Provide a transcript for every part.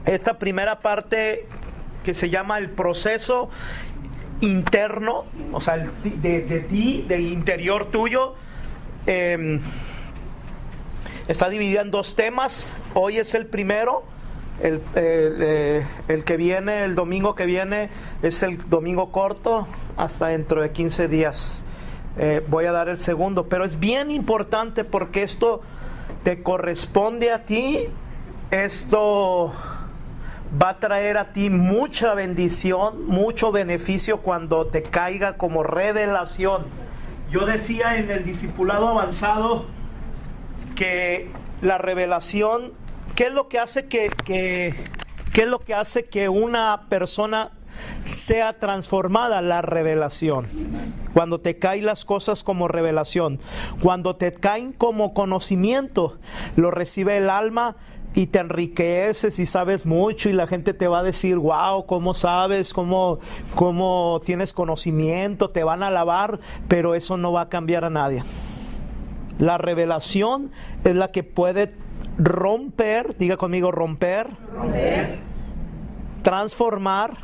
esta primera parte que se llama el proceso interno, o sea, de ti, del interior tuyo, está dividida en dos temas. Hoy es el primero, el que viene, el domingo que viene es el domingo corto, hasta dentro de 15 días voy a dar el segundo, pero es bien importante porque esto te corresponde a ti, esto va a traer a ti mucha bendición, mucho beneficio cuando te caiga como revelación. Yo decía en el discipulado avanzado que la revelación, ¿qué es lo que hace qué es lo que hace que una persona sea transformada? La revelación. Cuando te caen las cosas como revelación, cuando te caen como conocimiento, lo recibe el alma y te enriqueces y sabes mucho y la gente te va a decir, wow, ¿cómo sabes? ¿Cómo tienes conocimiento? Te van a alabar, pero eso no va a cambiar a nadie. La revelación es la que puede romper, diga conmigo, romper, transformar,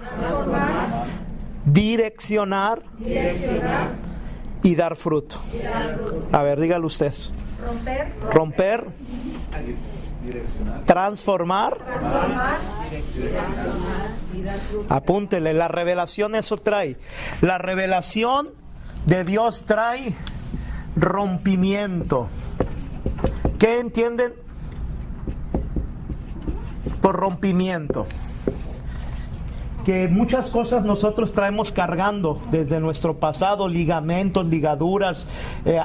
direccionar y dar fruto. A ver, dígalo ustedes. Romper, transformar, apúntele, la revelación eso trae. La revelación de Dios trae rompimiento. ¿Qué entienden por rompimiento? Que muchas cosas nosotros traemos cargando desde nuestro pasado, ligamentos, ligaduras,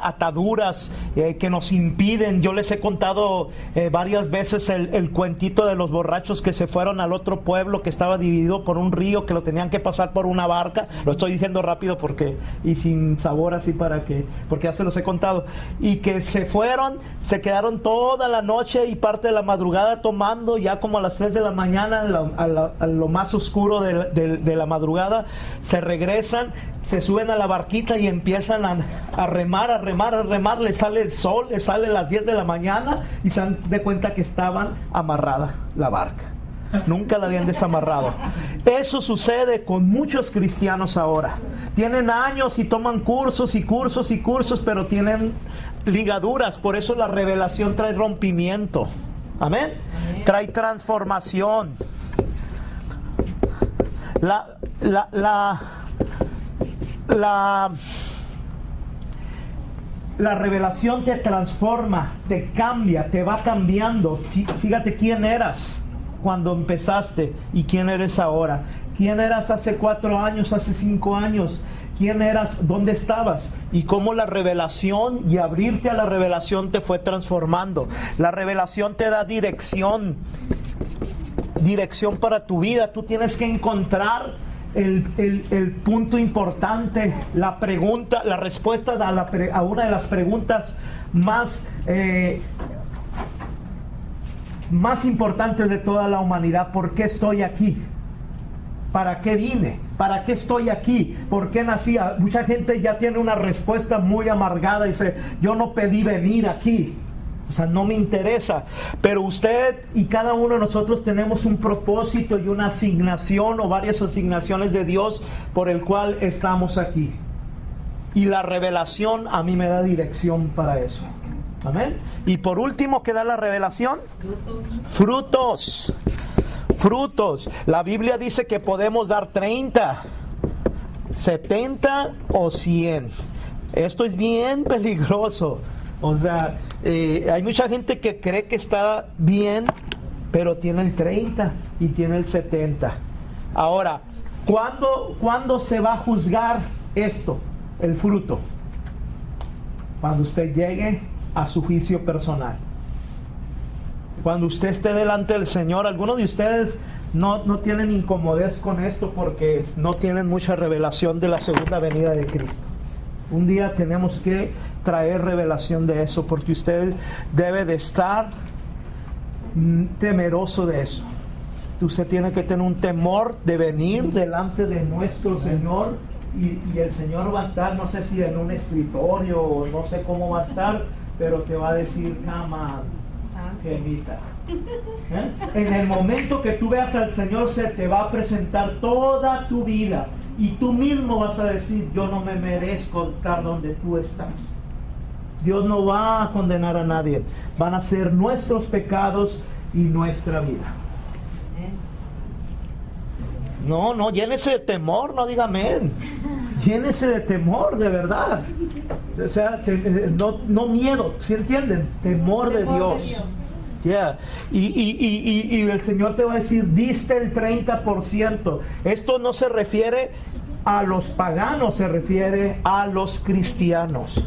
ataduras que nos impiden. Yo les he contado varias veces el cuentito de los borrachos que se fueron al otro pueblo que estaba dividido por un río, que lo tenían que pasar por una barca. Lo estoy diciendo rápido porque y sin sabor así porque ya se los he contado. Y que se fueron, se quedaron toda la noche y parte de la madrugada tomando, ya como a las 3 de la mañana, a lo más oscuro de la madrugada, se regresan, se suben a la barquita y empiezan a remar, les sale el sol, les sale las 10 de la mañana y se dan de cuenta que estaban amarrada la barca. Nunca la habían desamarrado. Eso sucede con muchos cristianos ahora. Tienen años y toman cursos, pero tienen ligaduras. Por eso la revelación trae rompimiento. Amén. Trae transformación. La revelación te transforma, te cambia, te va cambiando. Fíjate quién eras cuando empezaste y quién eres ahora. ¿Quién eras hace 4 años, hace 5 años? ¿Quién eras? ¿Dónde estabas? Y cómo la revelación y abrirte a la revelación te fue transformando. La revelación te da dirección para tu vida. Tú tienes que encontrar el punto importante, la pregunta, la respuesta a una de las preguntas más importantes de toda la humanidad. ¿Por qué estoy aquí? ¿Para qué vine? ¿Para qué estoy aquí? ¿Por qué nací? Mucha gente ya tiene una respuesta muy amargada y dice, yo no pedí venir aquí. O sea, no me interesa. Pero usted y cada uno de nosotros tenemos un propósito y una asignación o varias asignaciones de Dios por el cual estamos aquí. Y la revelación a mí me da dirección para eso. Amén. Y por último, ¿qué da la revelación? Frutos. La Biblia dice que podemos dar 30, 70 o 100. Esto es bien peligroso. O sea, hay mucha gente que cree que está bien, pero tiene el 30 y tiene el 70. Ahora, ¿cuándo se va a juzgar esto, el fruto? Cuando usted llegue a su juicio personal. Cuando usted esté delante del Señor. Algunos de ustedes no tienen incomodez con esto porque no tienen mucha revelación de la segunda venida de Cristo. Un día tenemos que traer revelación de eso, porque usted debe de estar temeroso de eso. Usted tiene que tener un temor de venir delante de nuestro Señor y el Señor va a estar, no sé si en un escritorio o no sé cómo va a estar, pero te va a decir, cama, gemita. En el momento que tú veas al Señor, se te va a presentar toda tu vida y tú mismo vas a decir: yo no me merezco estar donde tú estás. Dios no va a condenar a nadie, van a ser nuestros pecados y nuestra vida. No, llénese de temor, no diga amén. Llénese de temor, de verdad. O sea, no miedo, ¿sí entienden? Temor de Dios. Yeah. Y el Señor te va a decir: diste el 30%. Esto no se refiere a los paganos, se refiere a los cristianos.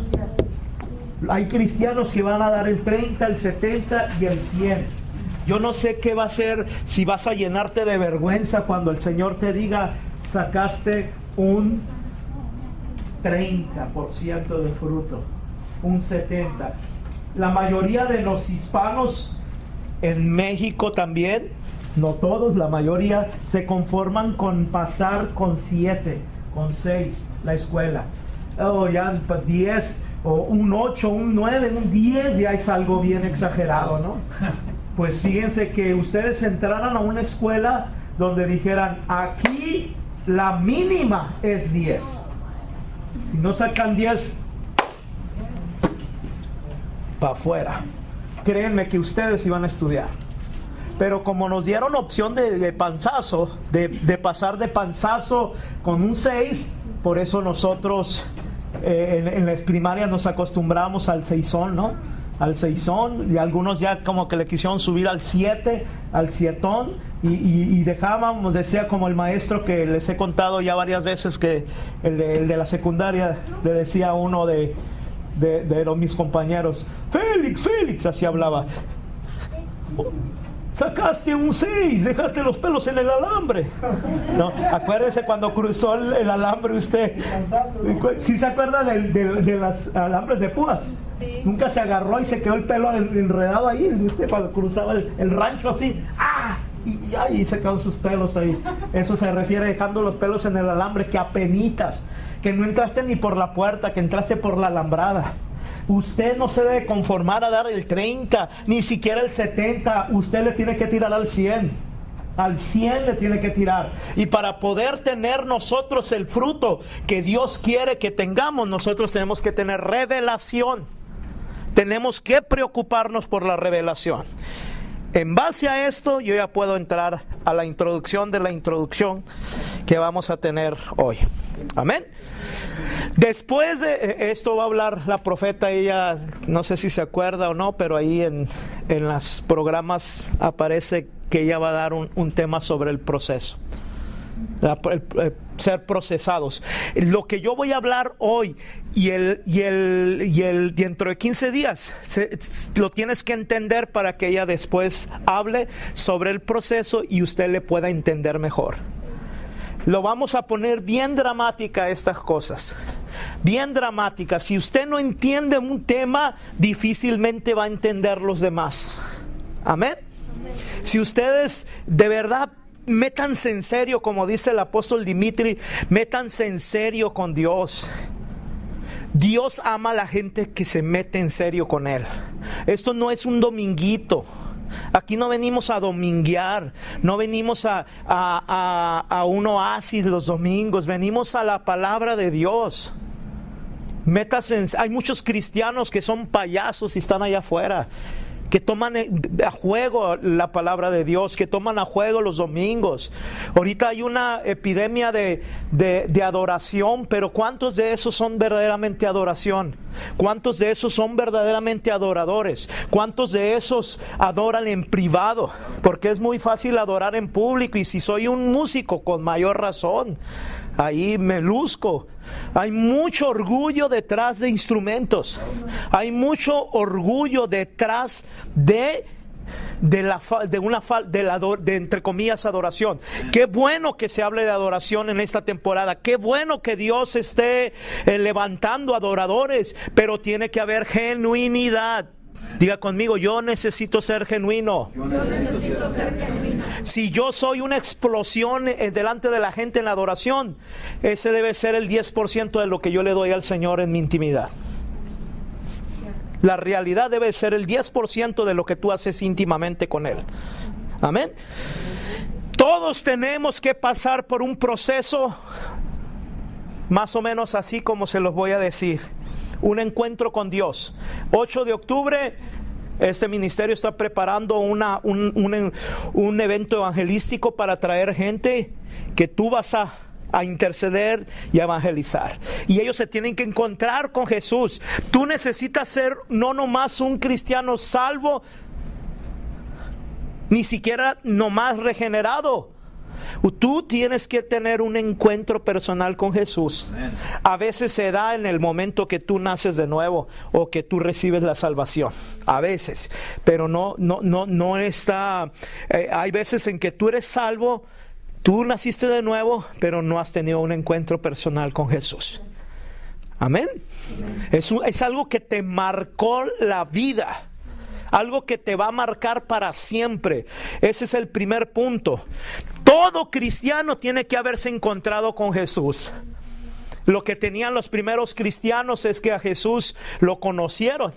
Hay cristianos que van a dar el 30, el 70 y el 100. Yo no sé qué va a ser, si vas a llenarte de vergüenza cuando el Señor te diga: sacaste un 30% de fruto, un 70%. La mayoría de los hispanos en México también, no todos, la mayoría, se conforman con pasar con 7, con 6 la escuela. Ya 10, o un 8, un 9, un 10, ya es algo bien exagerado, ¿no? Pues fíjense que ustedes entraran a una escuela donde dijeran: aquí la mínima es 10. Si no sacan 10, para afuera. Créanme que ustedes iban a estudiar. Pero como nos dieron opción de panzazo, de pasar de panzazo con un 6, por eso nosotros en las primarias nos acostumbramos al 6ón, ¿no? Al 6ón, y algunos ya como que le quisieron subir al 7, al 7ón, y dejábamos, decía como el maestro que les he contado ya varias veces, que el de la secundaria le decía a uno de mis compañeros: Félix, así hablaba: sacaste un 6, dejaste los pelos en el alambre. No, acuérdese cuando cruzó el alambre usted. ¿Sí se acuerda de las alambres de púas? Sí. Nunca se agarró y se quedó el pelo enredado ahí, usted cuando cruzaba el rancho así. ¡Ah! Y ahí se quedaron sus pelos ahí. Eso se refiere dejando los pelos en el alambre, que apenitas, que no entraste ni por la puerta, que entraste por la alambrada. Usted no se debe conformar a dar el 30, ni siquiera el 70. Usted le tiene que tirar al 100. Al 100 le tiene que tirar. Y para poder tener nosotros el fruto que Dios quiere que tengamos, nosotros tenemos que tener revelación. Tenemos que preocuparnos por la revelación. En base a esto, yo ya puedo entrar a la introducción de la introducción que vamos a tener hoy. Amén. Después de esto va a hablar la profeta. Ella, no sé si se acuerda o no, pero ahí en los programas aparece que ella va a dar un tema sobre el proceso. Ser procesados. Lo que yo voy a hablar hoy y dentro de 15 días lo tienes que entender para que ella después hable sobre el proceso y usted le pueda entender mejor. Lo vamos a poner bien dramática estas cosas, bien dramática. Si usted no entiende un tema, difícilmente va a entender los demás. Amén. Si ustedes de verdad métanse en serio, como dice el apóstol Dimitri, métanse en serio con Dios. Dios ama a la gente que se mete en serio con Él. Esto no es un dominguito. Aquí no venimos a dominguear, no venimos a un oasis los domingos, venimos a la palabra de Dios. Hay muchos cristianos que son payasos y están allá afuera, que toman a juego la palabra de Dios, que toman a juego los domingos. Ahorita hay una epidemia de adoración, pero ¿cuántos de esos son verdaderamente adoración? ¿Cuántos de esos son verdaderamente adoradores? ¿Cuántos de esos adoran en privado? Porque es muy fácil adorar en público, y si soy un músico, con mayor razón, ahí me luzco. Hay mucho orgullo detrás de instrumentos. Hay mucho orgullo detrás de entre comillas adoración. Qué bueno que se hable de adoración en esta temporada. Qué bueno que Dios esté levantando adoradores, pero tiene que haber genuinidad. Diga conmigo: yo necesito ser genuino. Si yo soy una explosión delante de la gente en la adoración, ese debe ser el 10% de lo que yo le doy al Señor en mi intimidad. La realidad debe ser el 10% de lo que tú haces íntimamente con Él. Amén. Todos tenemos que pasar por un proceso más o menos así como se los voy a decir. Un encuentro con Dios. 8 de octubre, este ministerio está preparando un evento evangelístico para traer gente que tú vas a interceder y a evangelizar. Y ellos se tienen que encontrar con Jesús. Tú necesitas ser no nomás un cristiano salvo, ni siquiera nomás regenerado. Tú tienes que tener un encuentro personal con Jesús. Amén. A veces se da en el momento que tú naces de nuevo o que tú recibes la salvación. A veces, pero no está. Hay veces en que tú eres salvo, tú naciste de nuevo, pero no has tenido un encuentro personal con Jesús. Amén. Es algo que te marcó la vida. Algo que te va a marcar para siempre. Ese es el primer punto. Todo cristiano tiene que haberse encontrado con Jesús. Lo que tenían los primeros cristianos es que a Jesús lo conocieron.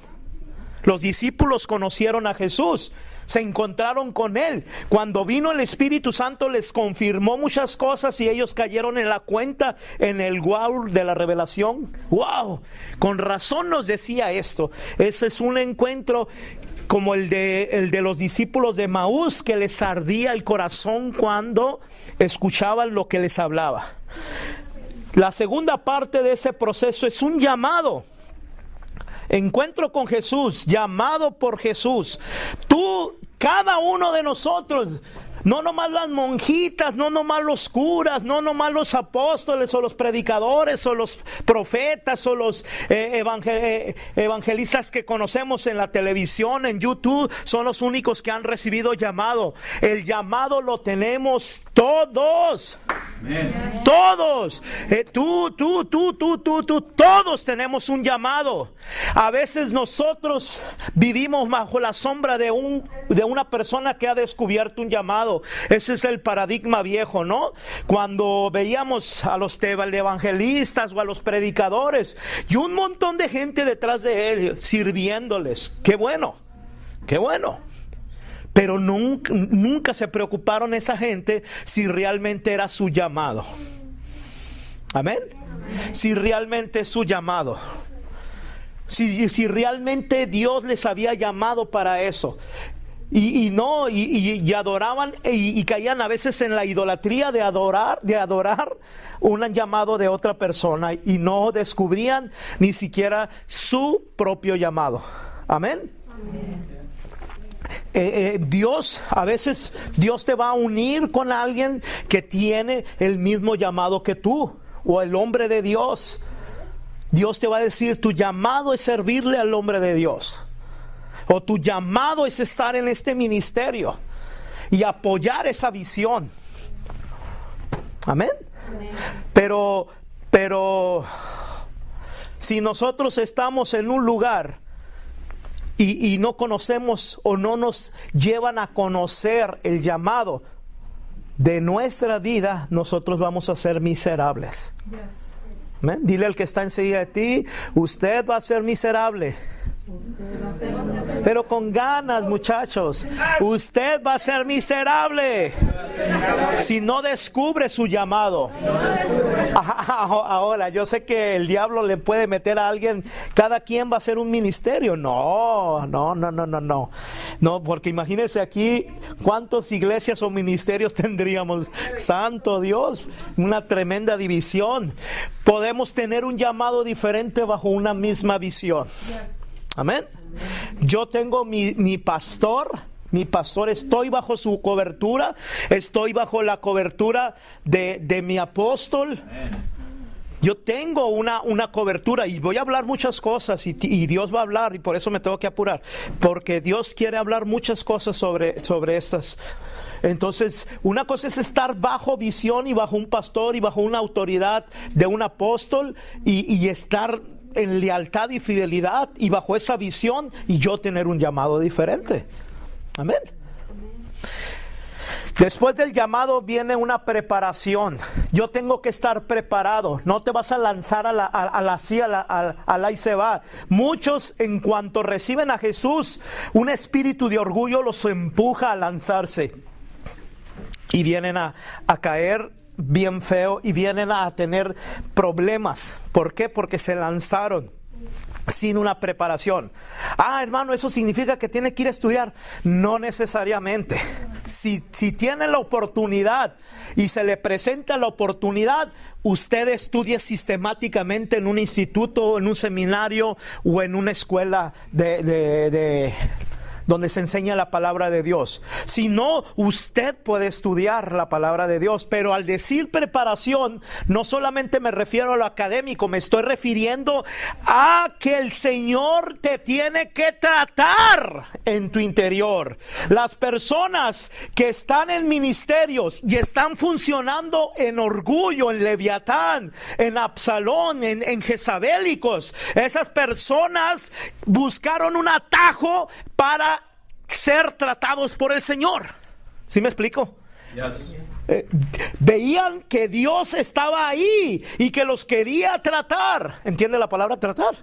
Los discípulos conocieron a Jesús. Se encontraron con Él. Cuando vino el Espíritu Santo les confirmó muchas cosas y ellos cayeron en la cuenta, en el wow de la revelación. Wow, con razón nos decía esto. Ese es un encuentro como el de los discípulos de Maús, que les ardía el corazón cuando escuchaban lo que les hablaba. La segunda parte de ese proceso es un llamado. Encuentro con Jesús, llamado por Jesús. Tú, cada uno de nosotros, no nomás las monjitas, no nomás los curas, no nomás los apóstoles o los predicadores o los profetas o los evangelistas que conocemos en la televisión, en YouTube, son los únicos que han recibido llamado. El llamado lo tenemos todos. Amén. Todos. Todos tenemos un llamado. A veces nosotros vivimos bajo la sombra de una persona que ha descubierto un llamado. Ese es el paradigma viejo, ¿no? Cuando veíamos a los evangelistas o a los predicadores y un montón de gente detrás de él sirviéndoles. Qué bueno, qué bueno. Pero nunca se preocuparon esa gente si realmente era su llamado. Amén. Si realmente es su llamado. Si realmente Dios les había llamado para eso. Y adoraban y caían a veces en la idolatría de adorar un llamado de otra persona y no descubrían ni siquiera su propio llamado. Amén. Dios, a veces Dios te va a unir con alguien que tiene el mismo llamado que tú, o el hombre de Dios. Dios te va a decir, tu llamado es servirle al hombre de Dios. O tu llamado es estar en este ministerio y apoyar esa visión. Amén. Amén. Pero si nosotros estamos en un lugar y no conocemos o no nos llevan a conocer el llamado de nuestra vida, nosotros vamos a ser miserables. Yes. Amén. Dile al que está enseguida de ti, usted va a ser miserable. Pero con ganas, muchachos. Usted va a ser miserable si no descubre su llamado. Ahora, yo sé que el diablo le puede meter a alguien, cada quien va a hacer un ministerio. No, porque imagínense aquí cuántas iglesias o ministerios tendríamos. Santo Dios, una tremenda división. Podemos tener un llamado diferente bajo una misma visión. Amén. Yo tengo mi pastor, estoy bajo su cobertura, estoy bajo la cobertura de mi apóstol. Yo tengo una cobertura y voy a hablar muchas cosas y Dios va a hablar, y por eso me tengo que apurar, porque Dios quiere hablar muchas cosas sobre estas. Entonces, una cosa es estar bajo visión y bajo un pastor y bajo una autoridad de un apóstol y estar en lealtad y fidelidad y bajo esa visión, y yo tener un llamado diferente. Amén. Después del llamado viene una preparación. Yo tengo que estar preparado. No te vas a lanzar a la y se va. Muchos, en cuanto reciben a Jesús, un espíritu de orgullo los empuja a lanzarse. Y vienen a caer bien feo y vienen a tener problemas. ¿Por qué? Porque se lanzaron sin una preparación. Hermano, ¿eso significa que tiene que ir a estudiar? No necesariamente. Si tiene la oportunidad y se le presenta la oportunidad, usted estudie sistemáticamente en un instituto, en un seminario o en una escuela donde se enseña la palabra de Dios. Si no, usted puede estudiar la palabra de Dios. Pero al decir preparación, no solamente me refiero a lo académico, me estoy refiriendo a que el Señor te tiene que tratar en tu interior. Las personas que están en ministerios y están funcionando en orgullo, en Leviatán, en Absalón, en jezabélicos, esas personas buscaron un atajo para ser tratados por el Señor. ¿Sí me explico? Yes. Veían que Dios estaba ahí y que los quería tratar. ¿Entiende la palabra tratar?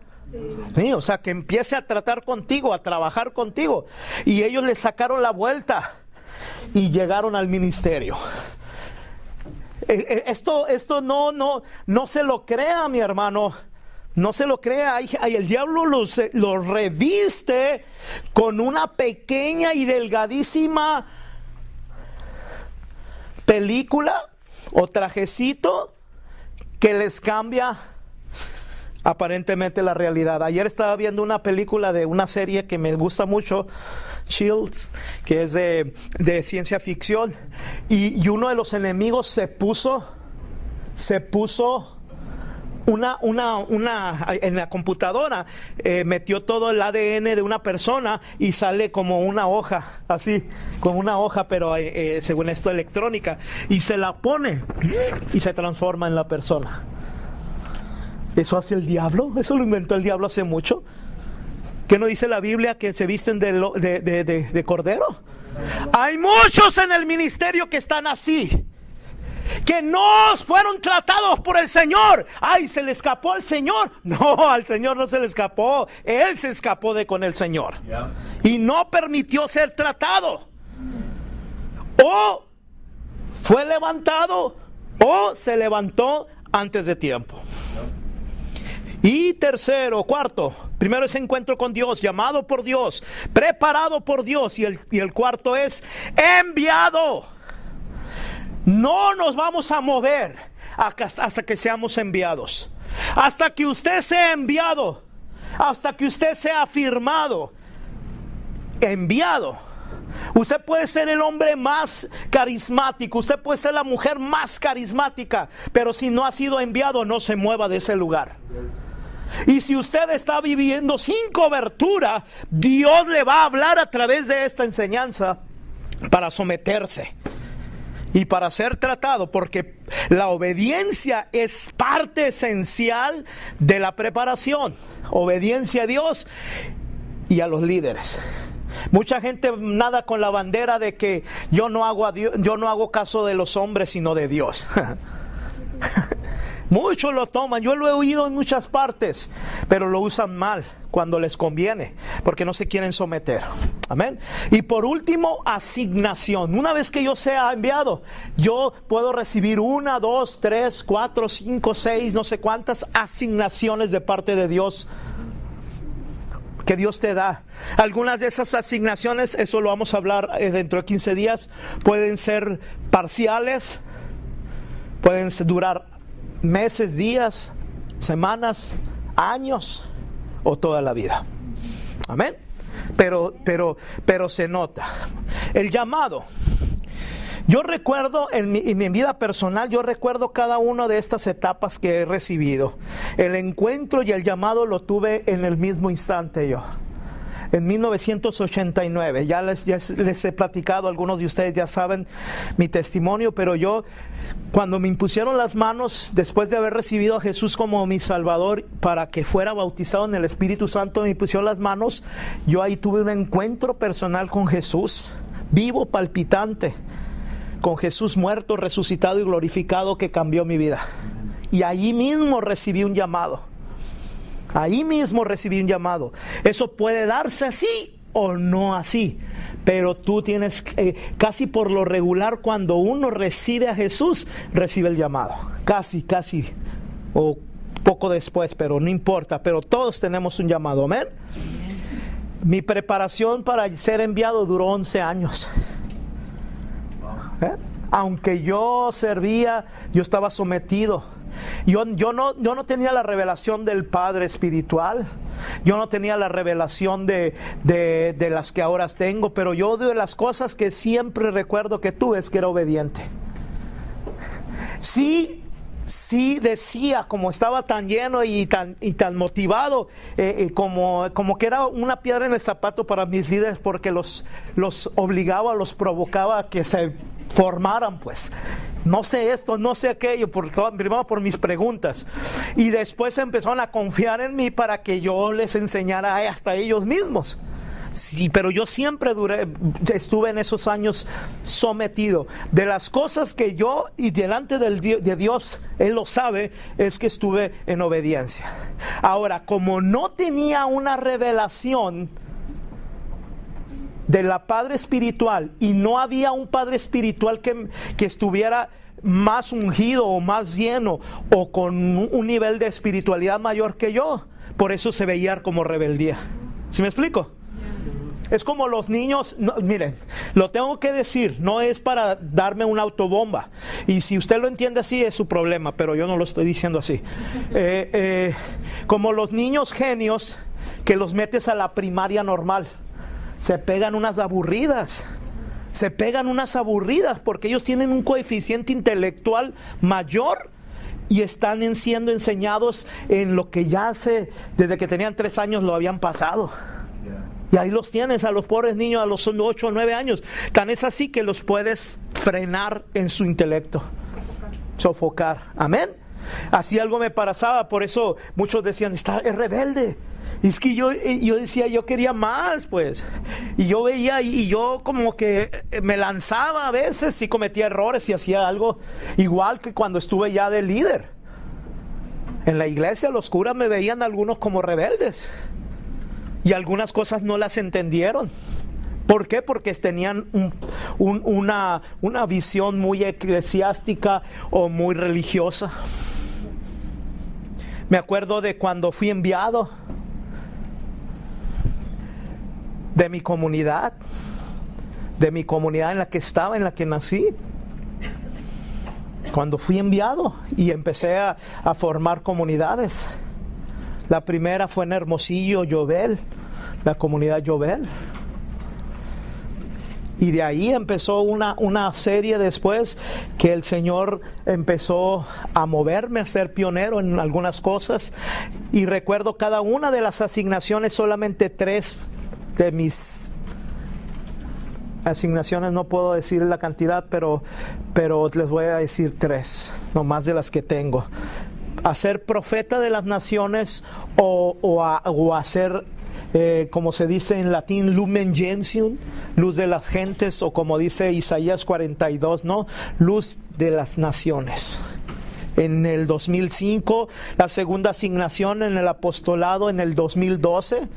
Sí, o sea, que empiece a tratar contigo, a trabajar contigo. Y ellos le sacaron la vuelta y llegaron al ministerio. Esto no se lo crea, mi hermano. No se lo crea. El diablo los reviste con una pequeña y delgadísima película o trajecito que les cambia aparentemente la realidad. Ayer estaba viendo una película de una serie que me gusta mucho, Shields, que es de ciencia ficción, y uno de los enemigos se puso en la computadora, metió todo el ADN de una persona y sale como una hoja, así, como una hoja, pero según esto electrónica, y se la pone y se transforma en la persona. ¿Eso hace el diablo? ¿Eso lo inventó el diablo hace mucho? ¿Qué no dice la Biblia que se visten de cordero? Hay muchos en el ministerio que están así, que no fueron tratados por el Señor. Se le escapó al Señor. No, al Señor no se le escapó. Él se escapó con el Señor. Yeah. Y no permitió ser tratado. O fue levantado o se levantó antes de tiempo. Y tercero, cuarto, primero es encuentro con Dios, llamado por Dios, preparado por Dios, y el cuarto es enviado. No nos vamos a mover hasta que seamos enviados. Hasta que usted sea enviado, hasta que usted sea firmado, enviado. Usted puede ser el hombre más carismático, usted puede ser la mujer más carismática, pero si no ha sido enviado, no se mueva de ese lugar. Y si usted está viviendo sin cobertura, Dios le va a hablar a través de esta enseñanza para someterse y para ser tratado, porque la obediencia es parte esencial de la preparación. Obediencia a Dios y a los líderes. Mucha gente nada con la bandera de que yo no hago caso de los hombres sino de Dios. Muchos lo toman, yo lo he oído en muchas partes, pero lo usan mal cuando les conviene, porque no se quieren someter. Amén. Y por último, asignación. Una vez que yo sea enviado, yo puedo recibir 1, 2, 3, 4, 5, 6, no sé cuántas asignaciones de parte de Dios que Dios te da. Algunas de esas asignaciones, eso lo vamos a hablar dentro de 15 días, pueden ser parciales, pueden durar meses, días, semanas, años o toda la vida. Amén. Pero se nota el llamado. Yo recuerdo en mi vida personal, yo recuerdo cada una de estas etapas que he recibido. El encuentro y el llamado lo tuve en el mismo instante yo. En 1989, ya les he platicado, algunos de ustedes ya saben mi testimonio, pero yo, cuando me impusieron las manos, después de haber recibido a Jesús como mi Salvador, para que fuera bautizado en el Espíritu Santo, me impusieron las manos, yo ahí tuve un encuentro personal con Jesús, vivo, palpitante. con Jesús muerto, resucitado y glorificado, que cambió mi vida. Y allí mismo recibí un llamado. Ahí mismo recibí un llamado. Eso puede darse así o no así, pero tú tienes, casi por lo regular, cuando uno recibe a Jesús, recibe el llamado. Casi, o poco después, pero no importa, pero todos tenemos un llamado, amén. Mi preparación para ser enviado duró 11 años. Aunque yo servía, yo estaba sometido. Yo no tenía la revelación del Padre espiritual. Yo no tenía la revelación de las que ahora tengo. Pero yo, de las cosas que siempre recuerdo que tuve, es que era obediente. Sí decía, como estaba tan lleno y tan motivado, como que era una piedra en el zapato para mis líderes, porque los obligaba, los provocaba a que se formaran, pues. No sé esto, no sé aquello, primero por mis preguntas. Y después empezaron a confiar en mí para que yo les enseñara hasta ellos mismos. Sí, pero yo siempre estuve en esos años sometido. De las cosas que yo, y delante de Dios, Él lo sabe, es que estuve en obediencia. Ahora, como no tenía una revelación de la Padre espiritual, y no había un Padre espiritual que estuviera más ungido o más lleno o con un nivel de espiritualidad mayor que yo, por eso se veía como rebeldía. ¿Sí me explico? Es como los niños, no, miren, lo tengo que decir, no es para darme una autobomba, y si usted lo entiende así es su problema, pero yo no lo estoy diciendo así. Como los niños genios que los metes a la primaria normal, se pegan unas aburridas porque ellos tienen un coeficiente intelectual mayor y están siendo enseñados en lo que ya desde que tenían 3 años lo habían pasado. Y ahí los tienes, a los pobres niños a los 8 o 9 años. Tan es así que los puedes frenar en su intelecto. Sofocar. Amén. Así algo me pasaba, por eso muchos decían, es rebelde. Y es que yo decía, yo quería más, pues. Y yo veía, y yo como que me lanzaba a veces, y cometía errores y hacía algo igual que cuando estuve ya de líder. En la iglesia los curas me veían algunos como rebeldes. Y algunas cosas no las entendieron. ¿Por qué? Porque tenían una visión muy eclesiástica o muy religiosa. Me acuerdo de cuando fui enviado de mi comunidad en la que estaba, en la que nací. Cuando fui enviado y empecé a formar comunidades. La primera fue en Hermosillo, Yobel, la comunidad Yobel. Y de ahí empezó una serie después que el Señor empezó a moverme, a ser pionero en algunas cosas. Y recuerdo cada una de las asignaciones, solamente 3 de mis asignaciones, no puedo decir la cantidad, pero les voy a decir 3, no más de las que tengo. A ser profeta de las naciones o a ser, como se dice en latín, lumen gentium, luz de las gentes, o como dice Isaías 42, ¿no? Luz de las naciones. En el 2005, la segunda asignación en el apostolado en el 2012.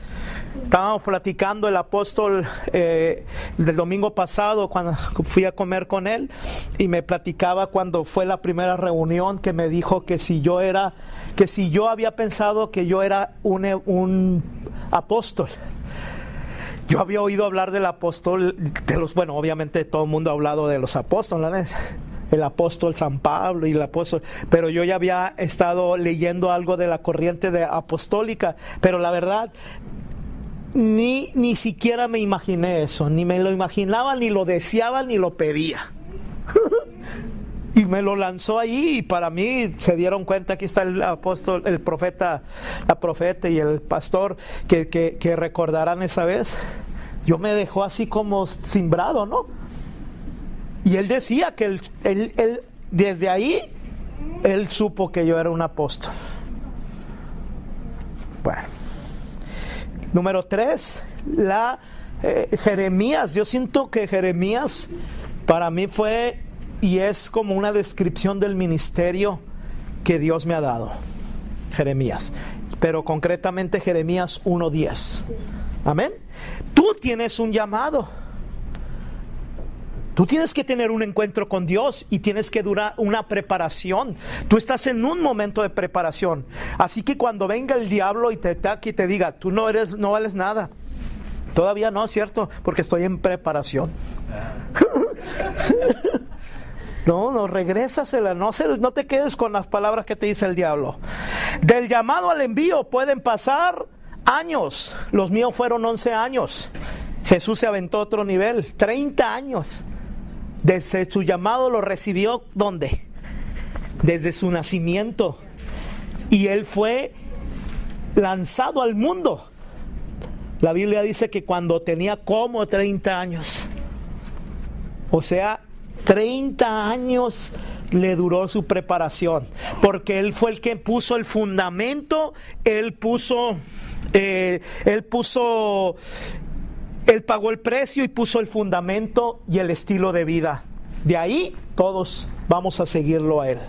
Estábamos platicando el apóstol del domingo pasado cuando fui a comer con él, y me platicaba cuando fue la primera reunión, que me dijo que si yo había pensado que yo era un apóstol. Yo había oído hablar del apóstol, obviamente todo el mundo ha hablado de los apóstoles, el apóstol San Pablo y el apóstol, pero yo ya había estado leyendo algo de la corriente apostólica, pero la verdad ni siquiera me imaginé eso, ni me lo imaginaba, ni lo deseaba, ni lo pedía. Y me lo lanzó ahí, y para mí se dieron cuenta, aquí está el apóstol, el profeta, la profeta y el pastor que recordarán esa vez. Yo me dejó así como cimbrado, ¿no? Y él decía que él desde ahí, él supo que yo era un apóstol. Bueno. Número 3, Jeremías. Yo siento que Jeremías para mí fue y es como una descripción del ministerio que Dios me ha dado. Jeremías, pero concretamente Jeremías 1:10. Amén. Tú tienes un llamado. Tú tienes que tener un encuentro con Dios y tienes que durar una preparación. Tú estás en un momento de preparación. Así que cuando venga el diablo y te ataque y te diga, tú no vales nada. Todavía no, ¿cierto? Porque estoy en preparación. No, regrésasela, no te quedes con las palabras que te dice el diablo. Del llamado al envío pueden pasar años. Los míos fueron 11 años. Jesús se aventó a otro nivel, 30 años. Desde su llamado lo recibió, ¿dónde? Desde su nacimiento. Y él fue lanzado al mundo. La Biblia dice que cuando tenía como 30 años. O sea, 30 años le duró su preparación, porque él fue el que puso el fundamento, él pagó el precio y puso el fundamento y el estilo de vida. De ahí todos vamos a seguirlo a él.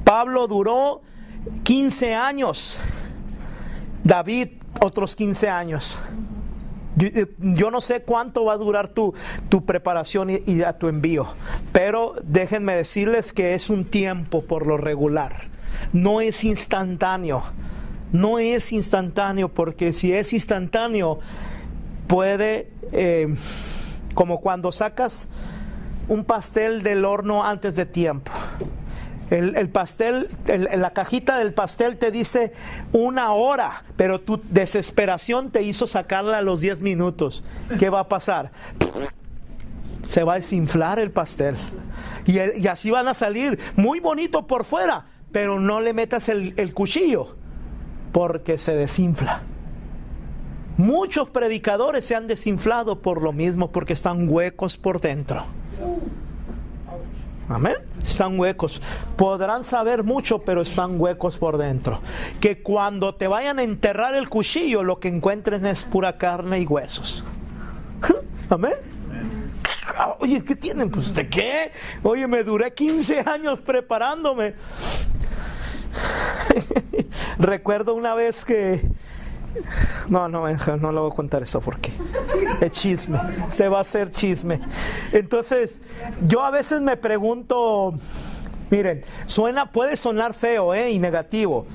Pablo duró 15 años, David otros 15 años. Yo no sé cuánto va a durar tu preparación y a tu envío, pero déjenme decirles que es un tiempo por lo regular. No es instantáneo. No es instantáneo, porque si es instantáneo puede, como cuando sacas un pastel del horno antes de tiempo. El pastel, la cajita del pastel te dice 1 hora, pero tu desesperación te hizo sacarla a los 10 minutos. ¿Qué va a pasar? Se va a desinflar el pastel. Y así van a salir, muy bonito por fuera, pero no le metas el cuchillo, porque se desinfla. Muchos predicadores se han desinflado por lo mismo, porque están huecos por dentro. Amén. Están huecos. Podrán saber mucho, pero están huecos por dentro. Que cuando te vayan a enterrar el cuchillo, lo que encuentren es pura carne y huesos. Amén. Oye, ¿qué tienen? Pues, ¿de qué? Oye, me duré 15 años preparándome. Recuerdo una vez que... No lo voy a contar eso porque es chisme, se va a hacer chisme. Entonces, yo a veces me pregunto, miren, puede sonar feo y negativo.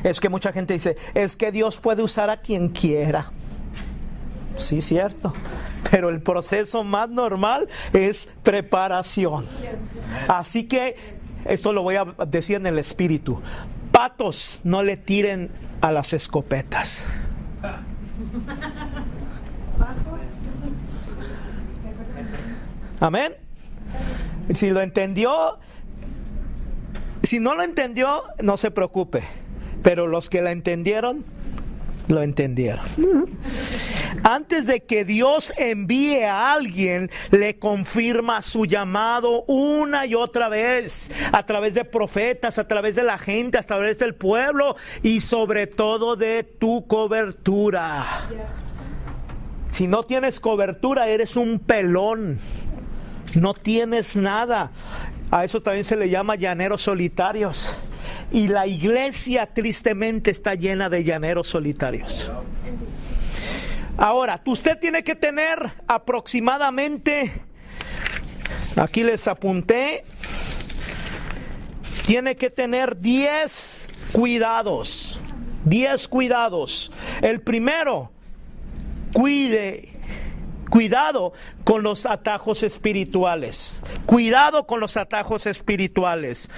Es que mucha gente dice, es que Dios puede usar a quien quiera. Sí, cierto. Pero el proceso más normal es preparación. Así que esto lo voy a decir en el espíritu. Patos no le tiren a las escopetas. Amén. Si lo entendió, si no lo entendió, no se preocupe. Pero los que la entendieron, lo entendieron. Antes de que Dios envíe a alguien, le confirma su llamado una y otra vez, a través de profetas, a través de la gente, a través del pueblo y sobre todo de tu cobertura. Si no tienes cobertura, eres un pelón, no tienes nada. A eso también se le llama llaneros solitarios. Y la iglesia tristemente está llena de llaneros solitarios. Ahora, usted tiene que tener aproximadamente, aquí les apunté, tiene que tener 10 cuidados. 10 cuidados. El primero, cuidado con los atajos espirituales. Cuidado con los atajos espirituales.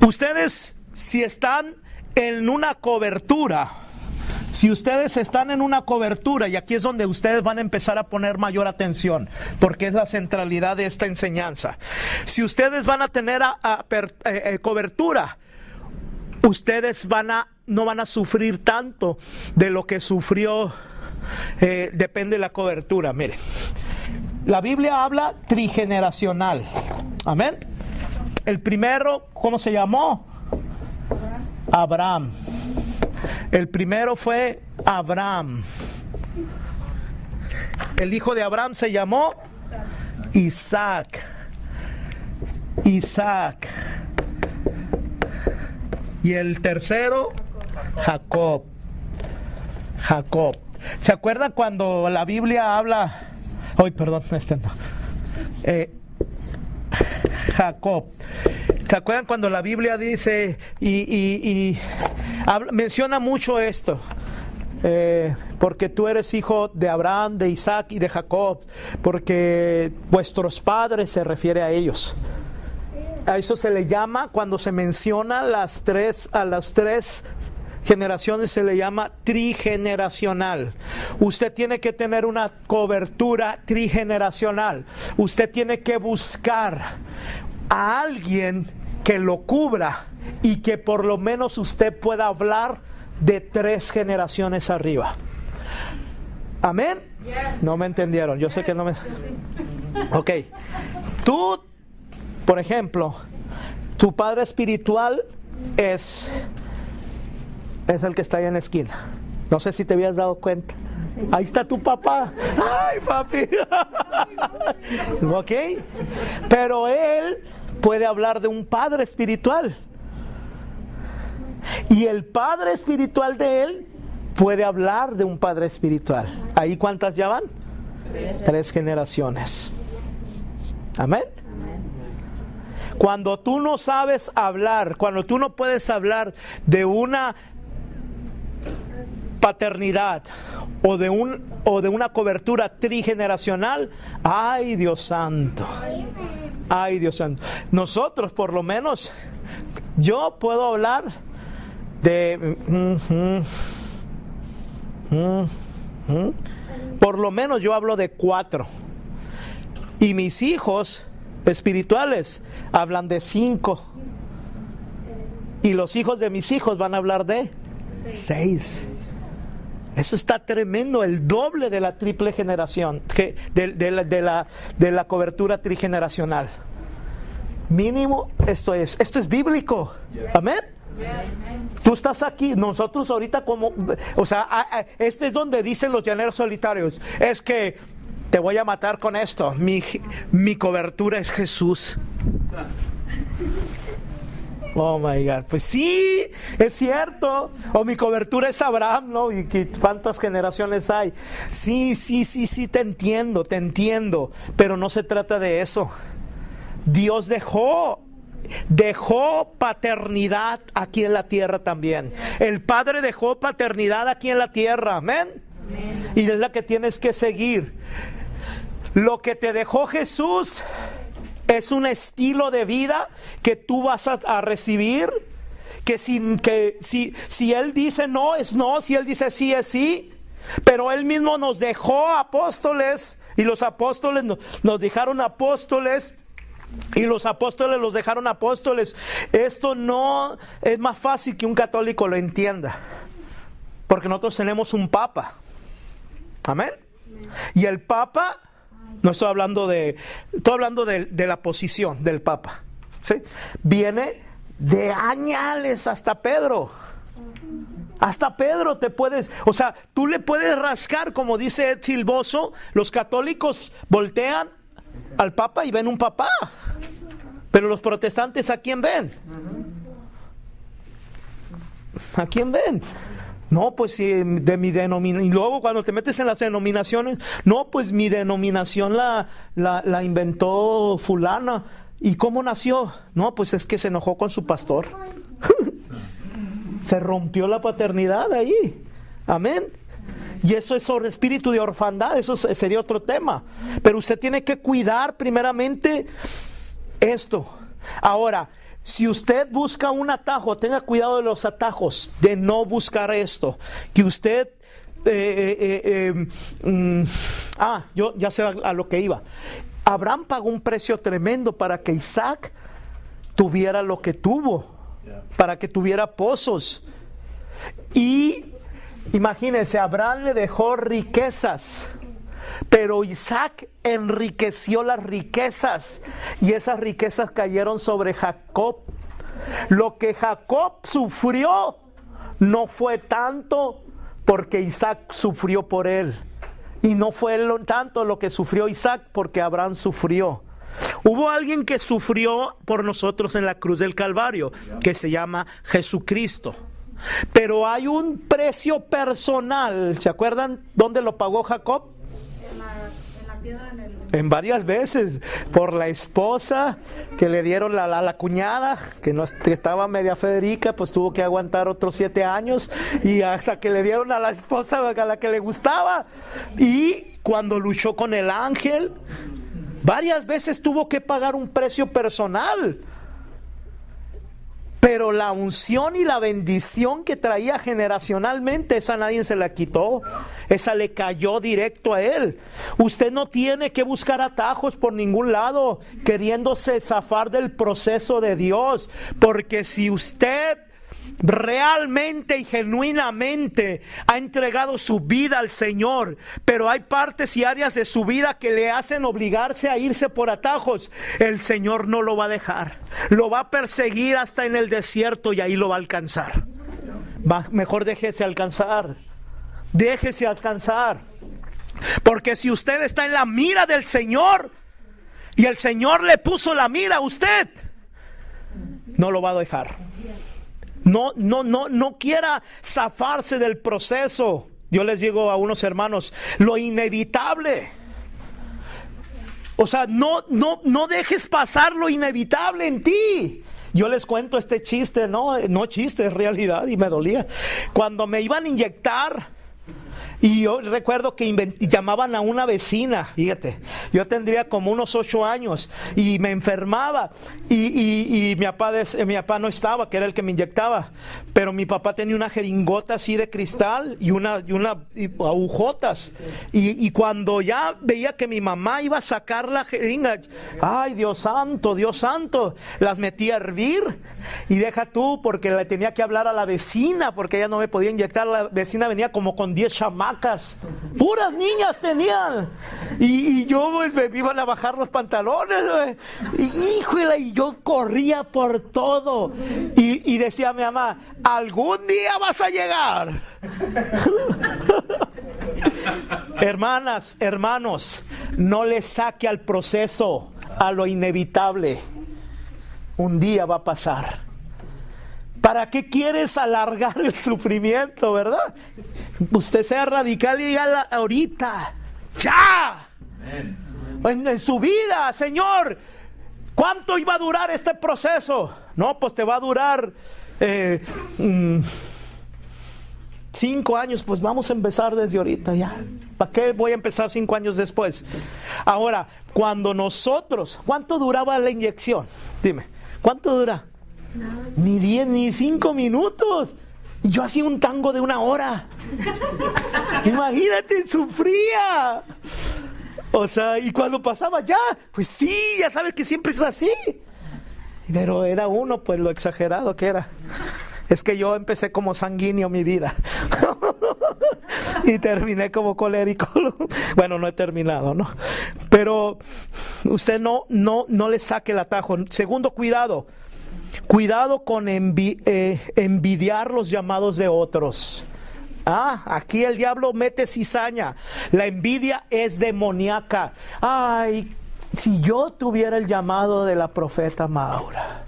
Ustedes, si están en una cobertura, y aquí es donde ustedes van a empezar a poner mayor atención, porque es la centralidad de esta enseñanza. Si ustedes van a tener cobertura, ustedes no van a sufrir tanto de lo que sufrió, depende de la cobertura. Mire, la Biblia habla trigeneracional. Amén. El primero, ¿cómo se llamó? Abraham. El primero fue Abraham. El hijo de Abraham se llamó Isaac. Y el tercero, Jacob. ¿Se acuerdan cuando la Biblia habla? Jacob. ¿Se acuerdan cuando la Biblia dice menciona mucho esto? Porque tú eres hijo de Abraham, de Isaac y de Jacob, porque vuestros padres, se refiere a ellos. A eso se le llama, cuando se menciona a las tres generaciones, se le llama trigeneracional. Usted tiene que tener una cobertura trigeneracional. Usted tiene que buscar a alguien que lo cubra y que por lo menos usted pueda hablar de 3 generaciones arriba. ¿Amén? No me entendieron. Yo sé que no me... Ok. Tú, por ejemplo, tu padre espiritual es el que está ahí en la esquina. No sé si te habías dado cuenta. Ahí está tu papá. Ay, papi. Ok. Pero él puede hablar de un padre espiritual. Y el padre espiritual de él puede hablar de un padre espiritual. ¿Ahí cuántas ya van? 3 generaciones. Amén. Cuando tú no sabes hablar, cuando tú no puedes hablar de una paternidad o de una cobertura trigeneracional, ay Dios santo. Ay Dios santo. Nosotros, por lo menos, yo puedo hablar de por lo menos yo hablo de 4, y mis hijos espirituales hablan de 5, y los hijos de mis hijos van a hablar de 6. Eso está tremendo, el doble de la triple generación, de la cobertura trigeneracional. Mínimo, esto es bíblico. Amén. Tú estás aquí, nosotros ahorita este es donde dicen los llaneros solitarios, es que te voy a matar con esto, mi cobertura es Jesús. Oh my God, pues sí, es cierto. O mi cobertura es Abraham, ¿no? Y cuántas generaciones hay. Sí, te entiendo. Pero no se trata de eso. Dios dejó paternidad aquí en la tierra también. El Padre dejó paternidad aquí en la tierra. Amén. Y es la que tienes que seguir. Lo que te dejó Jesús es un estilo de vida que tú vas a recibir, que si Él dice no, es no, si Él dice sí, es sí. Pero Él mismo nos dejó apóstoles, y los apóstoles nos dejaron apóstoles, y los apóstoles los dejaron apóstoles. Esto no es más fácil que un católico lo entienda, porque nosotros tenemos un papa. Amén. Y el papa, no estoy hablando de la posición del papa, ¿sí? Viene de añales hasta Pedro. Hasta Pedro te puedes, tú le puedes rascar, como dice Ed Silvoso. Los católicos voltean al papa y ven un papá, pero los protestantes, ¿a quién ven? ¿A quién ven? No, pues de mi denominación. Y luego cuando te metes en las denominaciones, no, pues mi denominación la inventó fulana. ¿Y cómo nació? No, pues es que se enojó con su pastor. Se rompió la paternidad ahí. Amén. Y eso es sobre espíritu de orfandad. Eso sería otro tema. Pero usted tiene que cuidar primeramente esto. Ahora, si usted busca un atajo, tenga cuidado de los atajos, de no buscar esto. Que usted, yo ya sé a lo que iba. Abraham pagó un precio tremendo para que Isaac tuviera lo que tuvo, para que tuviera pozos. Y imagínense, Abraham le dejó riquezas, pero Isaac enriqueció las riquezas, y esas riquezas cayeron sobre Jacob. Lo que Jacob sufrió no fue tanto, porque Isaac sufrió por él. Y no fue tanto lo que sufrió Isaac, porque Abraham sufrió. Hubo alguien que sufrió por nosotros en la cruz del Calvario, que se llama Jesucristo. Pero hay un precio personal. ¿Se acuerdan dónde lo pagó Jacob? En la piedra, en varias veces. Por la esposa que le dieron la cuñada, que estaba media Federica, pues tuvo que aguantar otros 7 años. Y hasta que le dieron a la esposa a la que le gustaba. Y cuando luchó con el ángel, varias veces tuvo que pagar un precio personal. Pero la unción y la bendición que traía generacionalmente, esa nadie se la quitó. Esa le cayó directo a él. Usted no tiene que buscar atajos por ningún lado, queriéndose zafar del proceso de Dios. Porque si usted realmente y genuinamente ha entregado su vida al Señor, pero hay partes y áreas de su vida que le hacen obligarse a irse por atajos, el Señor no lo va a dejar, lo va a perseguir hasta en el desierto y ahí lo va a alcanzar. Mejor déjese alcanzar, porque si usted está en la mira del Señor y el Señor le puso la mira a usted, no lo va a dejar. No quiera zafarse del proceso. Yo les digo a unos hermanos, lo inevitable. O sea, no dejes pasar lo inevitable en ti. Yo les cuento este chiste, no chiste, es realidad y me dolía. Cuando me iban a inyectar, y yo recuerdo que llamaban a una vecina, fíjate, yo tendría como unos 8 años y me enfermaba y mi papá no estaba, que era el que me inyectaba, pero mi papá tenía una jeringota así de cristal y una agujotas, y cuando ya veía que mi mamá iba a sacar la jeringa, ay Dios santo, las metí a hervir, y deja tú, porque le tenía que hablar a la vecina porque ella no me podía inyectar. La vecina venía como con 10 chamacas, puras niñas tenían, y yo pues me iban a bajar los pantalones, y yo corría por todo y decía a mi mamá, algún día vas a llegar. Hermanas, hermanos, no le saque al proceso, a lo inevitable. Un día va a pasar. ¿Para qué quieres alargar el sufrimiento, verdad? Usted sea radical y dígala ahorita, ya. En su vida, Señor, ¿cuánto iba a durar este proceso? No, pues te va a durar 5 años. Pues vamos a empezar desde ahorita ya. ¿Para qué voy a empezar 5 años después? Ahora, cuando nosotros, ¿cuánto duraba la inyección? Dime, ¿cuánto dura? Ni 10 ni 5 minutos. Y yo hacía un tango de 1 hora. Imagínate, sufría. O sea, y cuando pasaba ya, pues sí, ya sabes que siempre es así. Pero era uno, pues lo exagerado que era. Es que yo empecé como sanguíneo mi vida. Y terminé como colérico. Bueno, no he terminado, ¿no? Pero usted no le saque el atajo. Segundo, cuidado con envidiar los llamados de otros. Aquí el diablo mete cizaña. La envidia es demoníaca. Ay, si yo tuviera el llamado de la profeta Maura.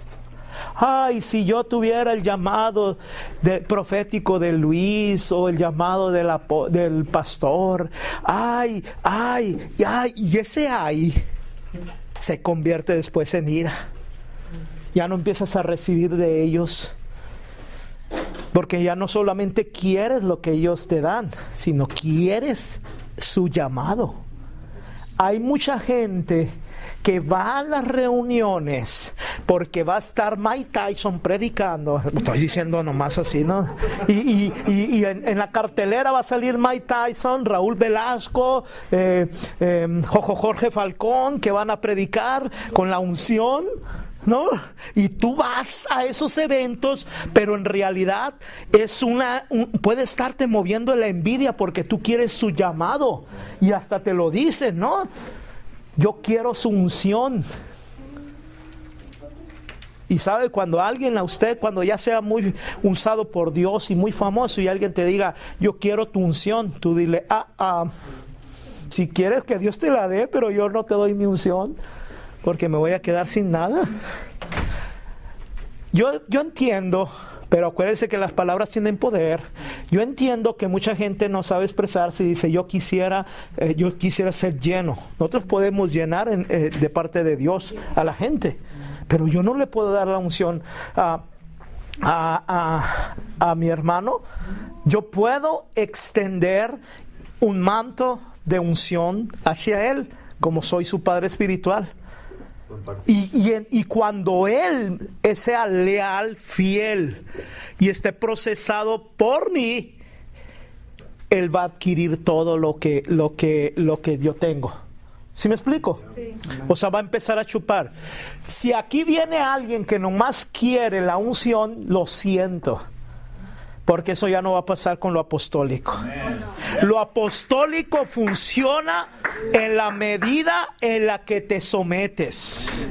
Ay, si yo tuviera el llamado profético de Luis, o el llamado del pastor. Ay, y ese se convierte después en ira. Ya no empiezas a recibir de ellos, porque ya no solamente quieres lo que ellos te dan, sino quieres su llamado. Hay mucha gente que va a las reuniones porque va a estar Mike Tyson predicando. Estoy diciendo nomás así, ¿no? Y en la cartelera va a salir Mike Tyson, Raúl Velasco, Jorge Falcón, que van a predicar con la unción, ¿no? Y tú vas a esos eventos, pero en realidad es puede estarte moviendo la envidia porque tú quieres su llamado, y hasta te lo dicen, ¿no? Yo quiero su unción. Y sabe, cuando alguien a usted, cuando ya sea muy usado por Dios y muy famoso, y alguien te diga, yo quiero tu unción, tú dile, si quieres que Dios te la dé, pero yo no te doy mi unción, porque me voy a quedar sin nada. Yo entiendo, pero acuérdense que las palabras tienen poder. Yo entiendo que mucha gente no sabe expresarse y dice, yo quisiera ser lleno. Nosotros podemos llenar de parte de Dios a la gente, pero yo no le puedo dar la unción a mi hermano. Yo puedo extender un manto de unción hacia él, como soy su padre espiritual. Y cuando él sea leal, fiel y esté procesado por mí, él va a adquirir todo lo que yo tengo. ¿Sí me explico? Sí. O sea, va a empezar a chupar. Si aquí viene alguien que nomás quiere la unción, lo siento, porque eso ya no va a pasar con lo apostólico. Amen. Lo apostólico funciona en la medida en la que te sometes.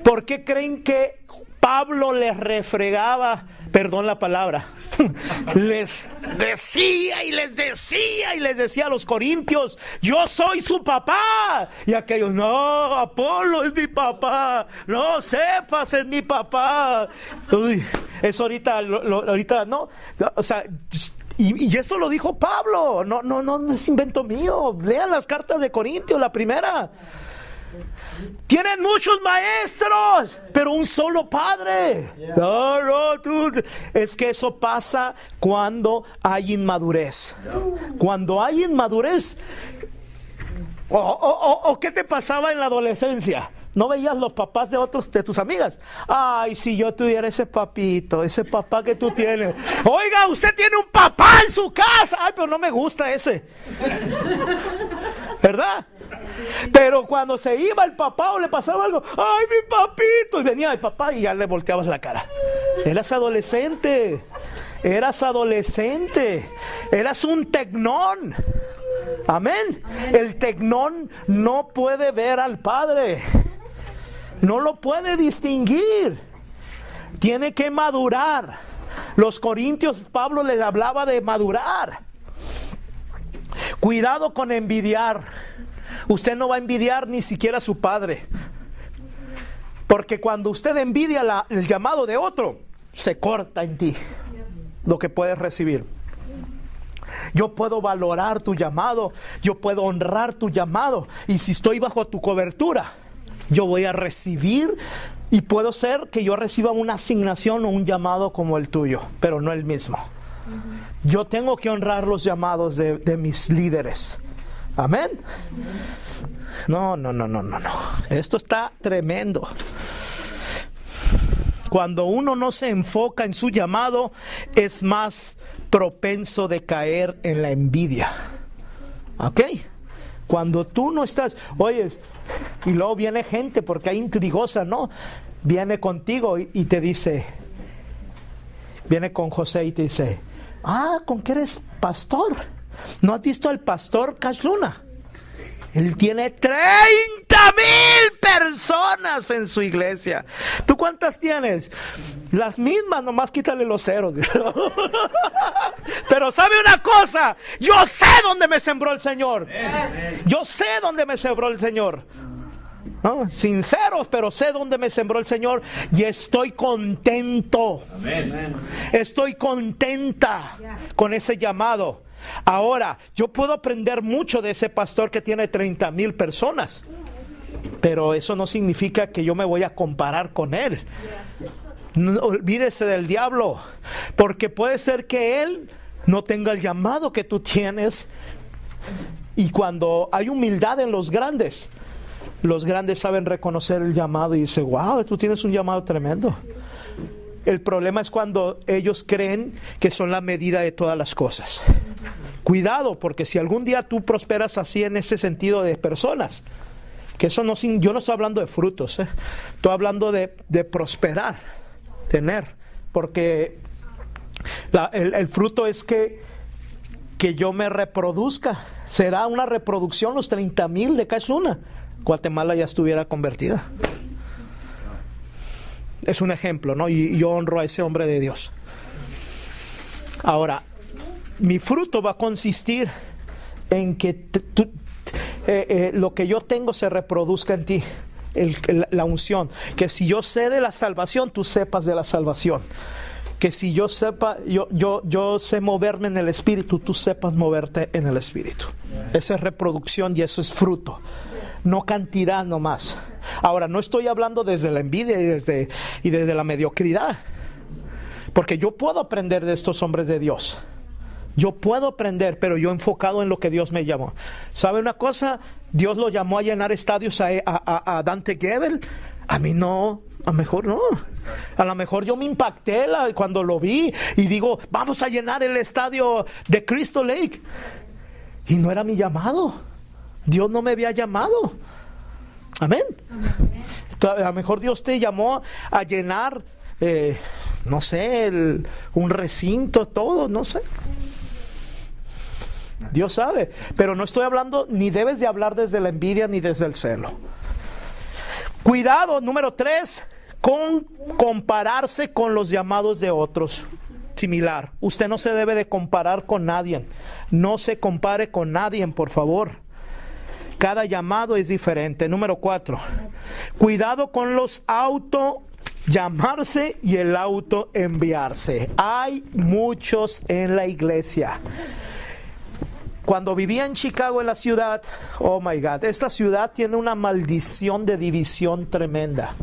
¿Por qué creen que Pablo les refregaba, perdón la palabra, les decía y les decía a los corintios, yo soy su papá? Y aquellos, no, Apolo es mi papá, no, Cephas es mi papá. Uy, eso ahorita no, o sea, y esto lo dijo Pablo, no es invento mío. Lean las cartas de Corintios, la primera. Tienen muchos maestros, pero un solo padre. Es que eso pasa cuando hay inmadurez. Cuando hay inmadurez. ¿O qué te pasaba en la adolescencia? ¿No veías los papás de tus amigas? Ay, si yo tuviera ese papito, ese papá que tú tienes. Oiga, usted tiene un papá en su casa. Ay, pero no me gusta ese. ¿Verdad? Pero cuando se iba el papá o le pasaba algo, ay, mi papito, y venía el papá y ya le volteabas la cara. Eras adolescente, eras un tecnón. Amén. El tecnón no puede ver al Padre, no lo puede distinguir, tiene que madurar. Los corintios, Pablo les hablaba de madurar. Cuidado con envidiar. Usted no va a envidiar ni siquiera a su padre, porque cuando usted envidia el llamado de otro, se corta en ti lo que puedes recibir. Yo puedo valorar tu llamado, yo puedo honrar tu llamado, y si estoy bajo tu cobertura, yo voy a recibir, y puedo ser que yo reciba una asignación o un llamado como el tuyo, pero no el mismo. Yo tengo que honrar los llamados de mis líderes. Amén. No. Esto está tremendo. Cuando uno no se enfoca en su llamado, es más propenso de caer en la envidia. ¿Ok? Cuando tú no estás, oyes, y luego viene gente, porque hay intrigosa, ¿no? Viene contigo y te dice, viene con José y te dice, ¿con qué eres pastor? ¿No has visto al pastor Cash Luna? Él tiene 30,000 personas en su iglesia. ¿Tú cuántas tienes? Las mismas, nomás quítale los ceros. Pero ¿sabe una cosa? Yo sé dónde me sembró el Señor. Yo sé dónde me sembró el Señor. ¿No? Sinceros, pero sé dónde me sembró el Señor y estoy contento. Estoy contenta con ese llamado. Ahora, yo puedo aprender mucho de ese pastor que tiene 30,000 personas, pero eso no significa que yo me voy a comparar con él. No, olvídese del diablo, porque puede ser que él no tenga el llamado que tú tienes. Y cuando hay humildad en los grandes saben reconocer el llamado y dicen, wow, tú tienes un llamado tremendo. El problema es cuando ellos creen que son la medida de todas las cosas. Cuidado, porque si algún día tú prosperas así en ese sentido de personas, que eso no, yo no estoy hablando de frutos, estoy hablando de prosperar, tener, porque el fruto es que yo me reproduzca. Será una reproducción los 30,000 de Cash Luna. Guatemala ya estuviera convertida. Es un ejemplo, ¿no? Y yo honro a ese hombre de Dios. Ahora, mi fruto va a consistir en que lo que yo tengo se reproduzca en ti. La unción. Que si yo sé de la salvación, tú sepas de la salvación. Que si yo sepa, yo sé moverme en el Espíritu, tú sepas moverte en el Espíritu. Esa es reproducción y eso es fruto. No cantidad nomás. Ahora, no estoy hablando desde la envidia y desde la mediocridad. Porque yo puedo aprender de estos hombres de Dios. Yo puedo aprender, pero yo enfocado en lo que Dios me llamó. ¿Sabe una cosa? Dios lo llamó a llenar estadios a Dante Gebel. A mí no, a lo mejor no. A lo mejor yo me impacté cuando lo vi y digo, vamos a llenar el estadio de Crystal Lake. Y no era mi llamado. Dios no me había llamado. Amén. A lo mejor Dios te llamó a llenar, no sé, un recinto, todo, no sé. Dios sabe, pero no estoy hablando, ni debes de hablar desde la envidia ni desde el celo. Cuidado, número 3, con compararse con los llamados de otros. Similar, usted no se debe de comparar con nadie. No se compare con nadie, por favor. Cada llamado es diferente. Número 4, cuidado con los llamarse y el enviarse. Hay muchos en la iglesia. Cuando vivía en Chicago, en la ciudad, oh my God, esta ciudad tiene una maldición de división tremenda.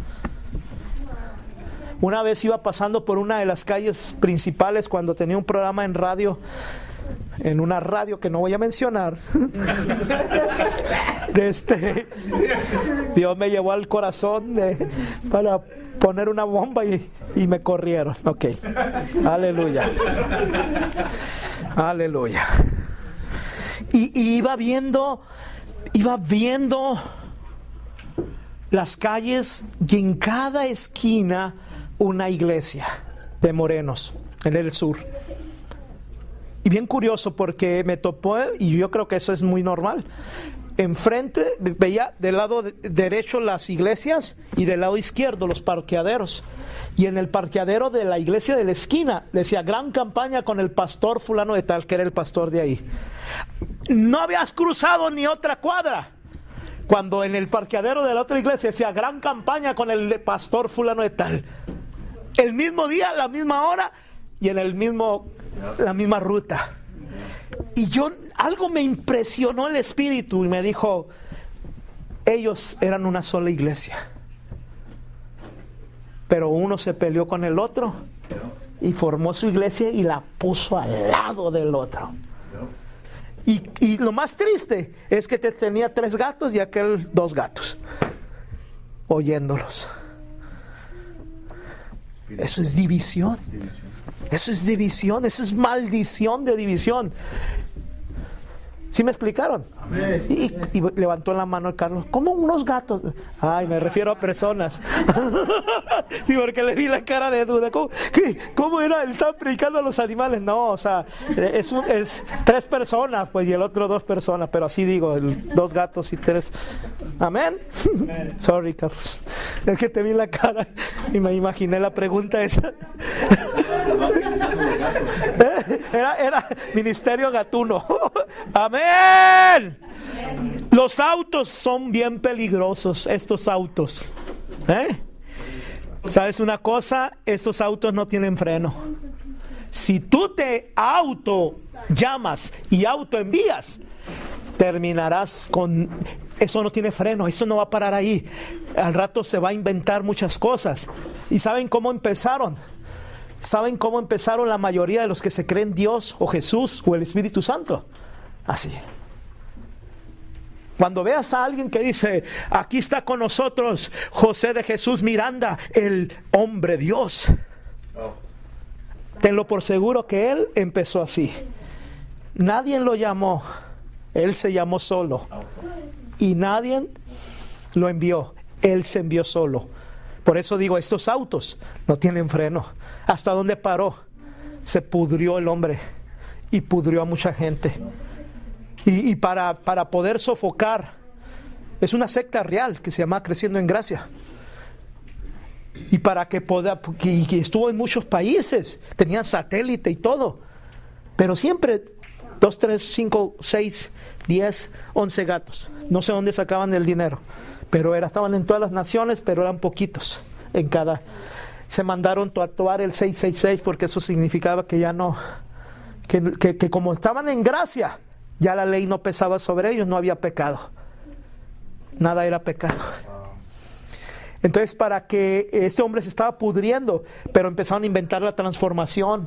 Una vez iba pasando por una de las calles principales cuando tenía un programa en radio, en una radio que no voy a mencionar. Dios me llevó al corazón para poner una bomba y me corrieron. Ok, aleluya. Aleluya. Y iba viendo las calles y en cada esquina una iglesia de morenos en el sur. Y bien curioso porque me topó, y yo creo que eso es muy normal. Enfrente veía del lado derecho las iglesias y del lado izquierdo los parqueaderos. Y en el parqueadero de la iglesia de la esquina decía gran campaña con el pastor fulano de tal, que era el pastor de ahí. No habías cruzado ni otra cuadra cuando en el parqueadero de la otra iglesia decía gran campaña con el pastor fulano de tal. El mismo día, la misma hora y en la misma ruta. Y algo me impresionó el espíritu y me dijo, ellos eran una sola iglesia, pero uno se peleó con el otro y formó su iglesia y la puso al lado del otro. Y lo más triste es que tenía 3 gatos y aquel 2 gatos oyéndolos. Eso es división. Eso es división, eso es maldición de división. ¿Sí me explicaron? Y levantó la mano el Carlos. ¿Cómo unos gatos? Ay, me refiero a personas. Sí, porque le vi la cara de duda. ¿Cómo era? Él estaba predicando a los animales. No, o sea, es 3 personas, pues, y el otro 2 personas. Pero así digo, 2 gatos y 3. Amén. Sorry, Carlos. Es que te vi la cara y me imaginé la pregunta esa. Era ministerio gatuno. Amén. Los autos son bien peligrosos, estos autos. ¿Sabes una cosa? Estos autos no tienen freno. Si tú te llamas y envías, terminarás con... Eso no tiene freno, eso no va a parar ahí. Al rato se va a inventar muchas cosas. ¿Y saben cómo empezaron? ¿Saben cómo empezaron la mayoría de los que se creen Dios o Jesús o el Espíritu Santo? Así. Cuando veas a alguien que dice, aquí está con nosotros José de Jesús Miranda, el hombre Dios, tenlo por seguro que él empezó así. Nadie lo llamó, él se llamó solo. Y nadie lo envió, él se envió solo. Por eso digo, estos autos no tienen freno. ¿Hasta dónde paró? Se pudrió el hombre y pudrió a mucha gente. Y para poder sofocar, es una secta real que se llama Creciendo en Gracia. Y para que pueda, y estuvo en muchos países, tenían satélite y todo. Pero siempre 2, 3, 5, 6, 10, 11 gatos. No sé dónde sacaban el dinero, pero estaban en todas las naciones, pero eran poquitos en cada. Se mandaron tatuar el 666 porque eso significaba que ya no, que como estaban en gracia, ya la ley no pesaba sobre ellos, no había pecado. Nada era pecado. Entonces, para que este hombre se estaba pudriendo, pero empezaron a inventar la transformación,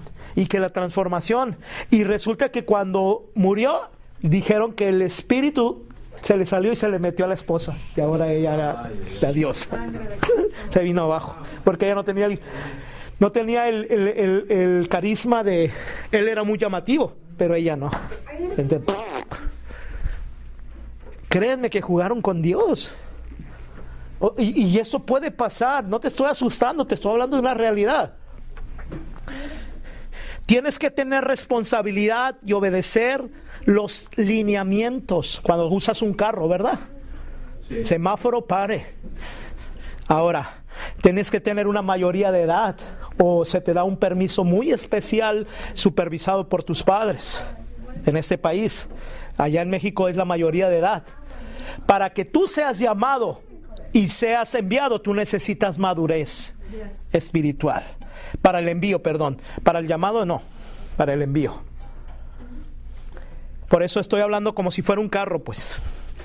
y resulta que cuando murió, dijeron que el espíritu se le salió y se le metió a la esposa, y ahora ella era la diosa. Se vino abajo, porque ella no tenía el carisma de, él era muy llamativo, pero ella no. Entonces, créanme que jugaron con Dios. Y eso puede pasar. No te estoy asustando, te estoy hablando de una realidad. Tienes que tener responsabilidad y obedecer los lineamientos cuando usas un carro, ¿verdad? Sí. Semáforo, pare. Ahora, tienes que tener una mayoría de edad, o se te da un permiso muy especial supervisado por tus padres en este país. Allá en México es la mayoría de edad. Para que tú seas llamado y seas enviado, tú necesitas madurez espiritual. Para el envío, perdón. Para el llamado no, para el envío. Por eso estoy hablando como si fuera un carro, pues.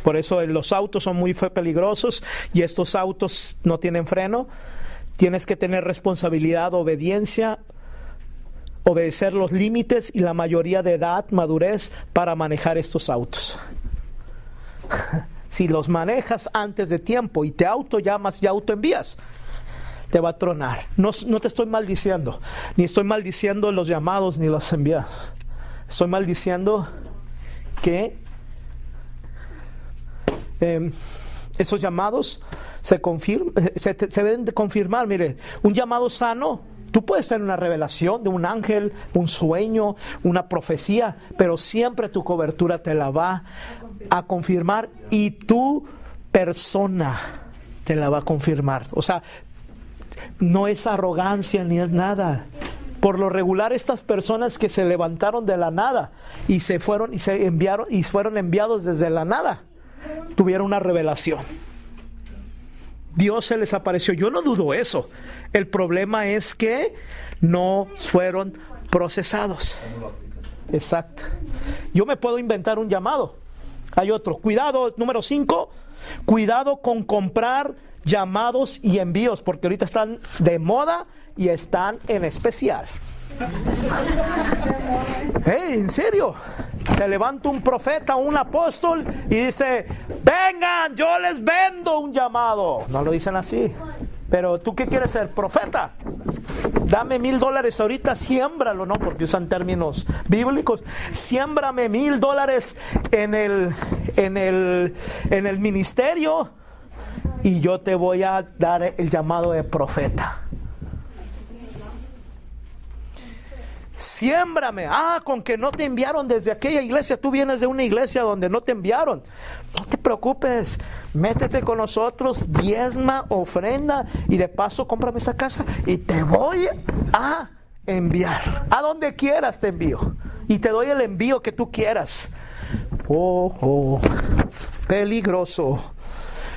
Por eso los autos son muy peligrosos y estos autos no tienen freno. Tienes que tener responsabilidad, obediencia, obedecer los límites y la mayoría de edad, madurez para manejar estos autos. Si los manejas antes de tiempo y te autollamas y autoenvías, te va a tronar. No te estoy maldiciendo, ni estoy maldiciendo los llamados ni los enviados. Estoy maldiciendo que esos llamados se deben de confirmar. Mire, un llamado sano, tú puedes tener una revelación de un ángel, un sueño, una profecía, pero siempre tu cobertura te la va a confirmar y tu persona te la va a confirmar. O sea, no es arrogancia ni es nada. Por lo regular, estas personas que se levantaron de la nada y fueron enviados desde la nada, tuvieron una revelación. Dios se les apareció. Yo no dudo eso. El problema es que no fueron procesados. Exacto. Yo me puedo inventar un llamado. Hay otro. Cuidado, número 5. Cuidado con comprar llamados y envíos, porque ahorita están de moda y están en especial. Hey, en serio. Te levanta un profeta o un apóstol y dice: vengan, yo les vendo un llamado. No lo dicen así. Pero ¿tú qué quieres ser? ¿Profeta? Dame $1,000 ahorita, siémbralo, ¿no? Porque usan términos bíblicos. Siémbrame $1,000 en el ministerio y yo te voy a dar el llamado de profeta. Siémbrame. Con que no te enviaron desde aquella iglesia. Tú vienes de una iglesia donde no te enviaron. No te preocupes. Métete con nosotros, diezma, ofrenda y de paso cómprame esta casa y te voy a enviar. A donde quieras te envío. Y te doy el envío que tú quieras. Peligroso.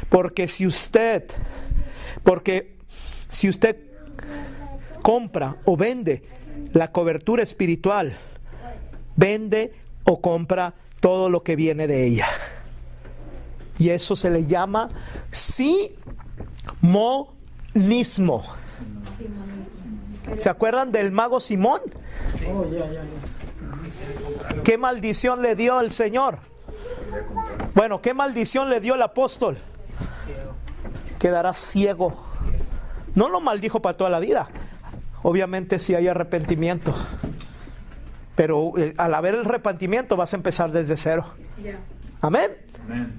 Porque si usted compra o vende la cobertura espiritual, vende o compra todo lo que viene de ella. Y eso se le llama simonismo. ¿Se acuerdan del mago Simón? ¿Qué maldición le dio el Señor? Bueno, ¿qué maldición le dio el apóstol? Quedarás ciego. No lo maldijo para toda la vida. Obviamente si hay arrepentimiento, pero al haber el arrepentimiento vas a empezar desde cero. Amén.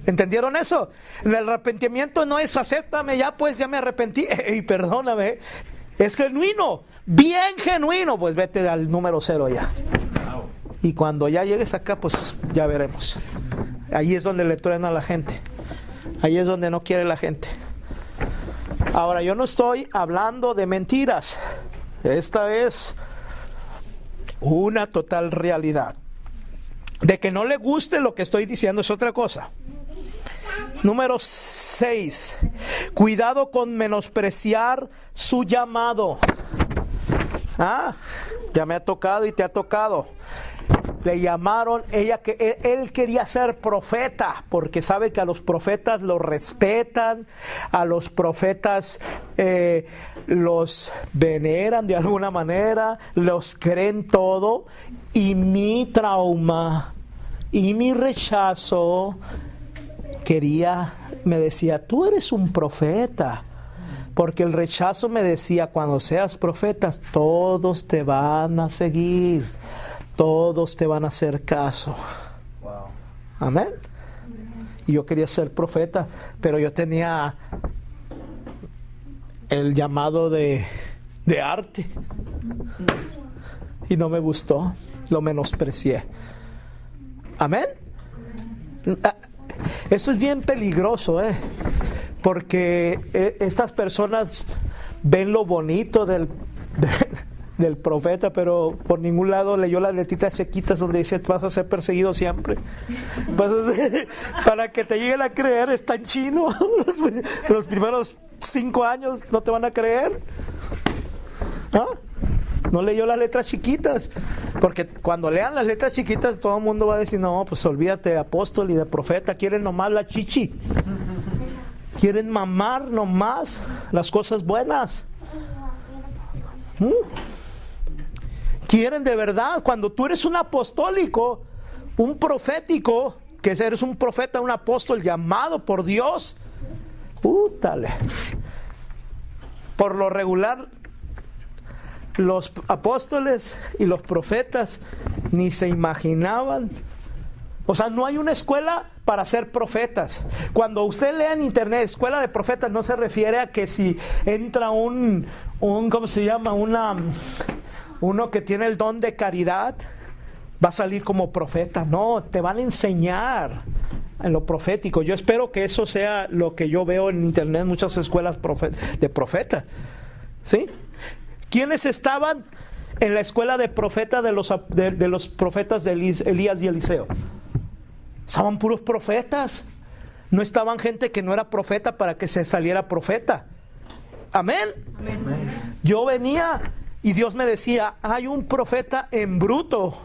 ¿Entendieron eso? El arrepentimiento no es acéptame, ya me arrepentí y perdóname. Es genuino, bien genuino. Pues vete al número 0 ya. Y cuando ya llegues acá, pues ya veremos. Ahí es donde le truena a la gente. Ahí es donde no quiere la gente. Ahora, yo no estoy hablando de mentiras. Esta es una total realidad. De que no le guste lo que estoy diciendo es otra cosa. Número 6. Cuidado con menospreciar su llamado. Ya me ha tocado y te ha tocado. Le llamaron, él quería ser profeta, porque sabe que a los profetas los respetan, a los profetas los veneran de alguna manera, los creen todo. Y mi trauma y mi rechazo me decía, tú eres un profeta. Porque el rechazo me decía, cuando seas profeta, todos te van a seguir. Todos te van a hacer caso. Wow. Amén. Y yo quería ser profeta, pero yo tenía el llamado de arte. Y no me gustó, lo menosprecié. Amén. Eso es bien peligroso, porque estas personas ven lo bonito del profeta, pero por ningún lado leyó las letritas chiquitas donde dice vas a ser perseguido siempre. Para que te lleguen a creer, está en chino. Los primeros 5 años no te van a creer. No leyó las letras chiquitas, porque cuando lean las letras chiquitas todo el mundo va a decir, no, pues olvídate de apóstol y de profeta, quieren nomás la chichi, quieren mamar nomás las cosas buenas. Quieren de verdad. Cuando tú eres un apostólico, un profético, que eres un profeta, un apóstol llamado por Dios, por lo regular los apóstoles y los profetas ni se imaginaban. O sea, no hay una escuela para ser profetas. Cuando usted lee en internet escuela de profetas, no se refiere a que si entra un ¿cómo se llama? Uno que tiene el don de caridad va a salir como profeta. No, te van a enseñar en lo profético. Yo espero que eso sea lo que yo veo en internet, muchas escuelas de profeta. ¿Sí? ¿Quiénes estaban en la escuela de profeta de los profetas de Elías y Eliseo? Estaban puros profetas. No estaban gente que no era profeta para que se saliera profeta. Amén. Amén. Yo venía y Dios me decía, hay un profeta en bruto.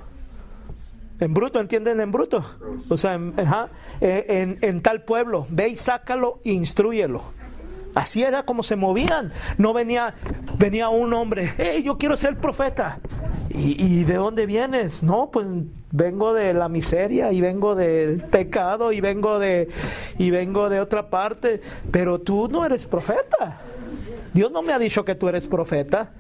En bruto, ¿entienden? En bruto. O sea, en tal pueblo. Ve y sácalo e instrúyelo. Así era como se movían. No venía un hombre, hey, yo quiero ser profeta. ¿Y de dónde vienes? No, pues vengo de la miseria y vengo del pecado y vengo de otra parte. Pero tú no eres profeta. Dios no me ha dicho que tú eres profeta.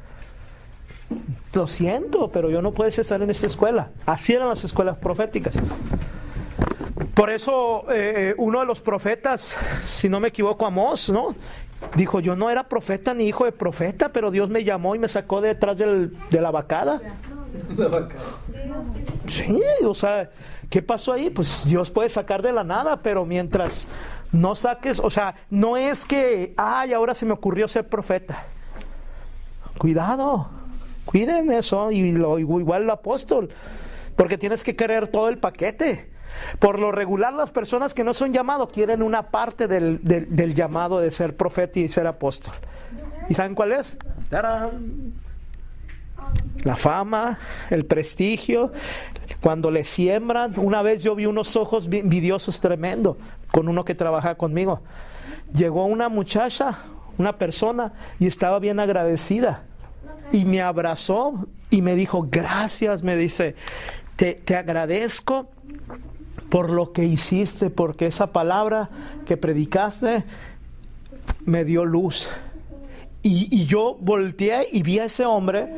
Lo siento, pero yo no puedo estar en esta escuela. Así eran las escuelas proféticas. Por eso uno de los profetas, si no me equivoco, Amós, ¿no? Dijo, yo no era profeta ni hijo de profeta, pero Dios me llamó y me sacó de detrás de la vacada. Sí, o sea, ¿qué pasó ahí? Pues Dios puede sacar de la nada, pero mientras no saques, o sea, no es que, ahora se me ocurrió ser profeta. Cuidado, cuiden eso, igual el apóstol, porque tienes que querer todo el paquete. Por lo regular, las personas que no son llamados quieren una parte del llamado de ser profeta y ser apóstol. ¿Y saben cuál es? ¡Tarán! La fama, el prestigio. Cuando le siembran, una vez yo vi unos ojos envidiosos tremendo con uno que trabajaba conmigo. Llegó una muchacha, una persona, y estaba bien agradecida. Y me abrazó y me dijo, gracias, me dice, te agradezco por lo que hiciste, porque esa palabra que predicaste me dio luz. Y yo volteé y vi a ese hombre.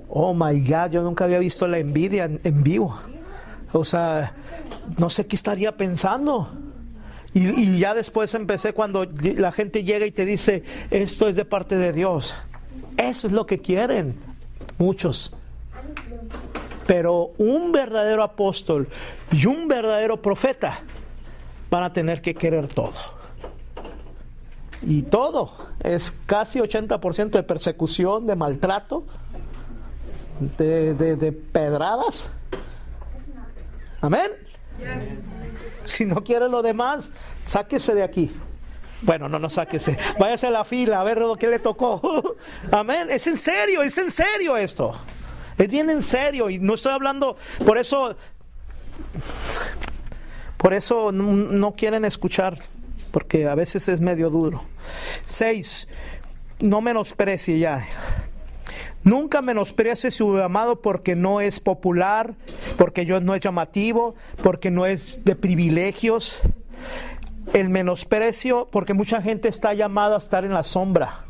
Oh my God, yo nunca había visto la envidia en vivo. O sea, no sé qué estaría pensando. Y ya después empecé, cuando la gente llega y te dice, esto es de parte de Dios. Eso es lo que quieren muchos. Pero un verdadero apóstol y un verdadero profeta van a tener que querer todo. Y todo es casi 80% de persecución, de maltrato, de pedradas. Amén. Yes. Si no quiere lo demás, sáquese de aquí. Bueno, no sáquese. Váyase a la fila a ver lo que le tocó. Amén. Es en serio esto. Es bien en serio. Y no estoy hablando, por eso no quieren escuchar, porque a veces es medio duro. 6. No menosprecie ya. Nunca menosprecie su llamado porque no es popular, porque no es llamativo, porque no es de privilegios. El menosprecio, porque mucha gente está llamada a estar en la sombra,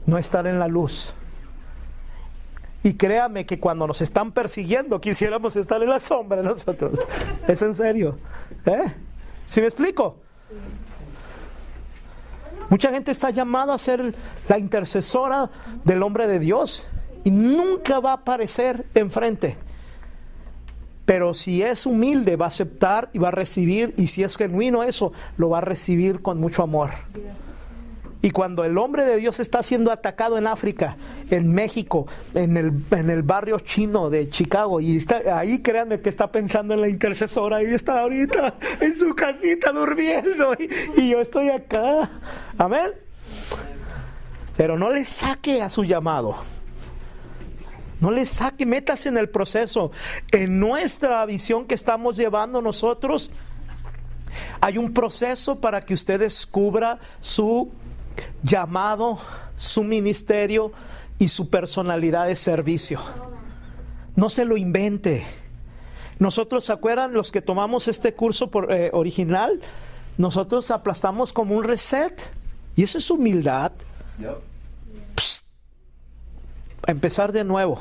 no estar en la luz. Y créame que cuando nos están persiguiendo quisiéramos estar en la sombra nosotros. Es en serio. ¿Sí me explico? Mucha gente está llamada a ser la intercesora del hombre de Dios y nunca va a aparecer enfrente. Pero si es humilde, va a aceptar y va a recibir. Y si es genuino eso, lo va a recibir con mucho amor. Y cuando el hombre de Dios está siendo atacado en África, en México, en el barrio chino de Chicago, y está ahí, créanme que está pensando en la intercesora, y está ahorita en su casita durmiendo, y yo estoy acá. Amén. Pero no le saque a su llamado. No le saque, métase en el proceso. En nuestra visión que estamos llevando nosotros, hay un proceso para que usted descubra su llamado, su ministerio y su personalidad de servicio. No se lo invente. Nosotros, ¿se acuerdan los que tomamos este curso original? Nosotros aplastamos como un reset. Y eso es humildad. A empezar de nuevo.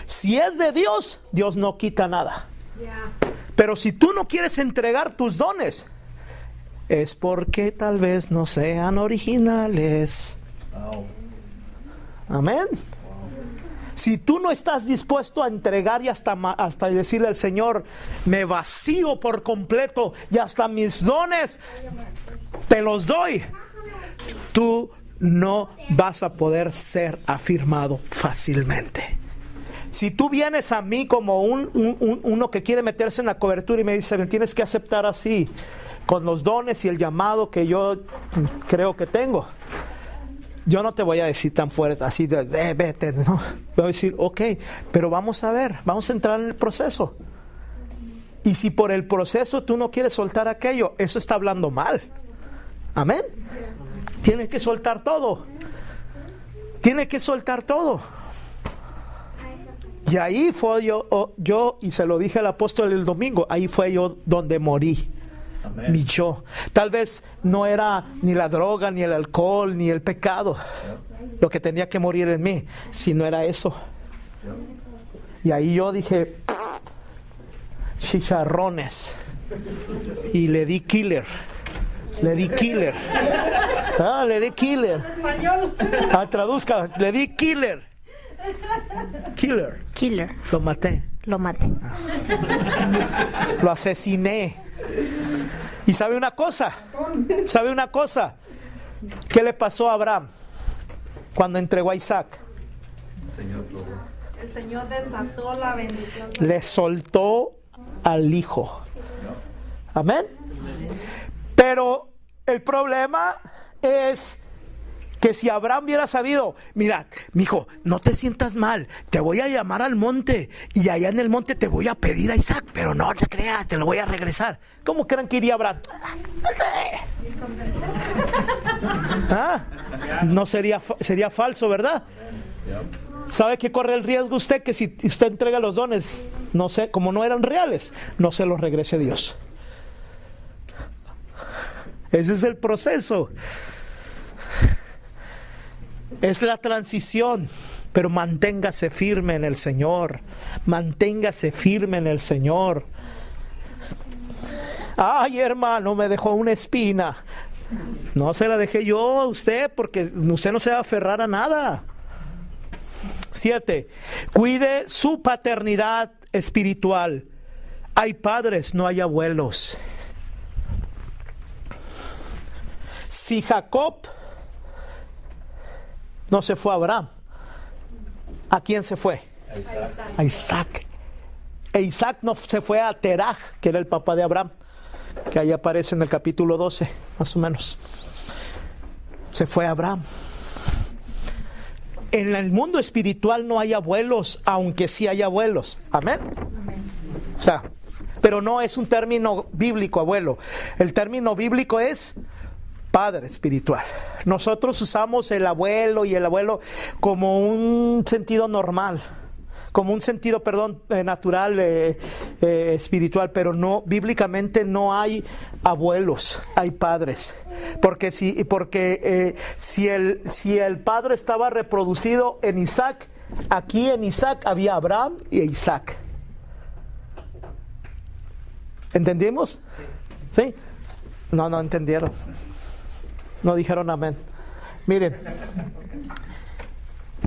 Si es de Dios, Dios no quita nada. Pero si tú no quieres entregar tus dones, es porque tal vez no sean originales. Amén. Si tú no estás dispuesto a entregar y hasta decirle al Señor, me vacío por completo y hasta mis dones te los doy, tú no vas a poder ser afirmado fácilmente. Si tú vienes a mí como uno que quiere meterse en la cobertura y me dice, me tienes que aceptar así, con los dones y el llamado que yo creo que tengo, yo no te voy a decir tan fuerte, así de vete, ¿no? Voy a decir, ok, pero vamos a ver, vamos a entrar en el proceso. Y si por el proceso tú no quieres soltar aquello, eso está hablando mal. Amén. Tienes que soltar todo. Tiene que soltar todo. Y ahí fue yo, y se lo dije al apóstol el domingo, ahí fue yo donde morí. Amén. Mi yo. Tal vez no era ni la droga, ni el alcohol, ni el pecado lo que tenía que morir en mí, sino era eso. Y ahí yo dije, chicharrones. Y le di killer. Le di killer. Le di killer. Traduzca, le di killer. Killer. Lo maté. Lo asesiné. Y ¿sabe una cosa? ¿Qué le pasó a Abraham cuando entregó a Isaac? El Señor desató la bendición. Le soltó al hijo. Amén. Pero el problema es que si Abraham hubiera sabido, mira, mijo, no te sientas mal, te voy a llamar al monte y allá en el monte te voy a pedir a Isaac, pero no te creas, te lo voy a regresar. ¿Cómo creen que iría Abraham? No sería falso, ¿verdad? ¿Sabe que corre el riesgo usted que si usted entrega los dones, no sé, como no eran reales, no se los regrese Dios? Ese es el proceso. Es la transición, pero manténgase firme en el Señor. Manténgase firme en el Señor. Ay, hermano, me dejó una espina. No se la dejé yo a usted, porque usted no se va a aferrar a nada. 7. Cuide su paternidad espiritual. Hay padres, no hay abuelos. Si Jacob no se fue a Abraham, ¿a quién se fue? A Isaac. E Isaac no se fue a Teraj, que era el papá de Abraham, que ahí aparece en el capítulo 12, más o menos. Se fue a Abraham. En el mundo espiritual no hay abuelos, aunque sí hay abuelos. Amén. O sea, pero no es un término bíblico, abuelo. El término bíblico es padre espiritual. Nosotros usamos el abuelo y el abuelo como un sentido normal, como un sentido, natural, espiritual, pero no, bíblicamente no hay abuelos, hay padres. Porque si el padre estaba reproducido en Isaac, aquí en Isaac había Abraham y Isaac. ¿Entendimos? ¿Sí? No entendieron. No dijeron amén. Miren,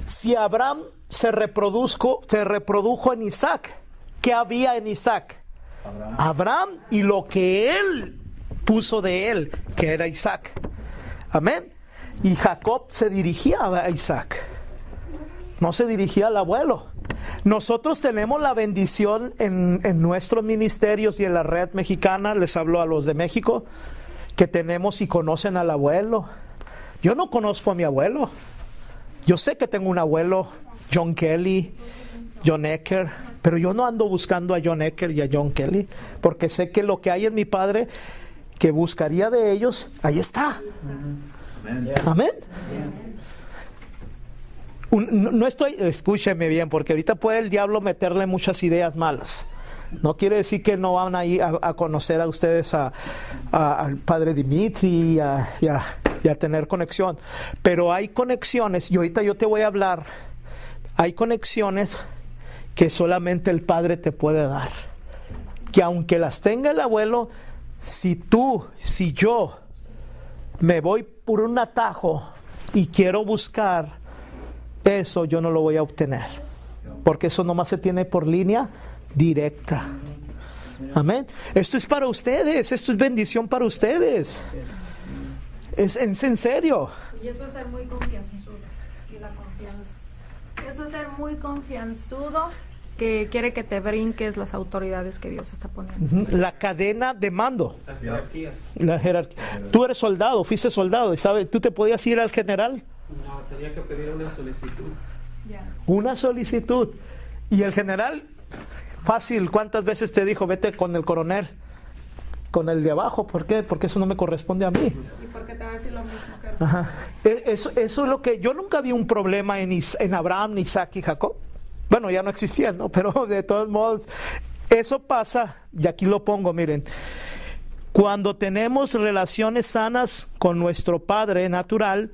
si Abraham se reprodujo en Isaac, ¿qué había en Isaac? Abraham y lo que él puso de él, que era Isaac. Amén. Y Jacob se dirigía a Isaac, no se dirigía al abuelo. Nosotros tenemos la bendición en nuestros ministerios y en la red mexicana, les hablo a los de México, que tenemos y conocen al abuelo. Yo no conozco a mi abuelo. Yo sé que tengo un abuelo, John Kelly, John Ecker, pero yo no ando buscando a John Ecker y a John Kelly, porque sé que lo que hay en mi padre, que buscaría de ellos, ahí está. Amén. No estoy, escúcheme bien, porque ahorita puede el diablo meterle muchas ideas malas. No quiere decir que no van a ir a conocer a ustedes al padre Dimitri y a tener conexión. Pero hay conexiones, y ahorita yo te voy a hablar, hay conexiones que solamente el padre te puede dar. Que aunque las tenga el abuelo, si yo me voy por un atajo y quiero buscar eso, yo no lo voy a obtener. Porque eso nomás se tiene por línea directa. Amén. Esto es para ustedes, esto es bendición para ustedes. Es en serio. Y eso es ser muy confianzudo. Y la confianza. Eso es ser muy confianzudo, que quiere que te brinques las autoridades que Dios está poniendo. La cadena de mando. La jerarquía. Tú eres soldado, fuiste soldado, y sabes, tú te podías ir al general. No, tenía que pedir una solicitud. Una solicitud. Y el general, fácil, ¿cuántas veces te dijo, vete con el coronel? Con el de abajo, ¿por qué? Porque eso no me corresponde a mí. Y porque te va a decir lo mismo que Ajá. Eso es lo que... Yo nunca vi un problema en Abraham, Isaac y Jacob. Bueno, ya no existían, ¿no? Pero de todos modos, eso pasa, y aquí lo pongo, miren. Cuando tenemos relaciones sanas con nuestro padre natural,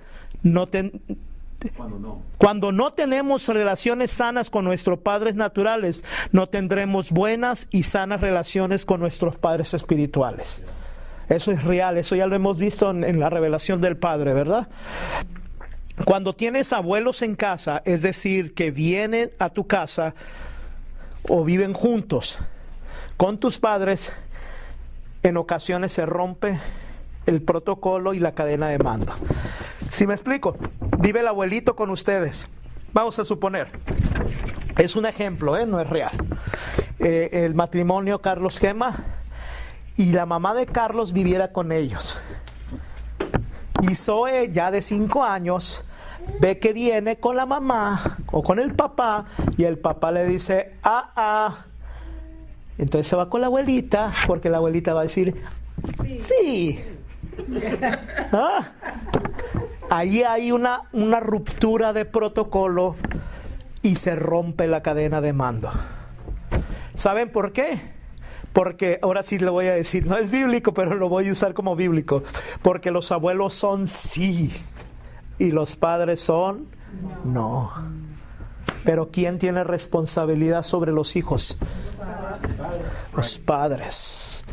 cuando no tenemos relaciones sanas con nuestros padres naturales, no tendremos buenas y sanas relaciones con nuestros padres espirituales. Eso es real, eso ya lo hemos visto en la revelación del Padre, ¿verdad? Cuando tienes abuelos en casa, es decir, que vienen a tu casa o viven juntos con tus padres, en ocasiones se rompe el protocolo y la cadena de mando. ¿Sí me explico? Vive el abuelito con ustedes. Vamos a suponer, es un ejemplo, no es real. El matrimonio Carlos Gema y la mamá de Carlos viviera con ellos. Y Zoe, ya de 5 años, ve que viene con la mamá o con el papá, y el papá le dice, Entonces se va con la abuelita, porque la abuelita va a decir, sí. ¿Ah? Ahí hay una ruptura de protocolo y se rompe la cadena de mando. ¿Saben por qué? Porque, ahora sí lo voy a decir, no es bíblico, pero lo voy a usar como bíblico. Porque los abuelos son sí y los padres son no. Pero ¿quién tiene responsabilidad sobre los hijos? Los padres.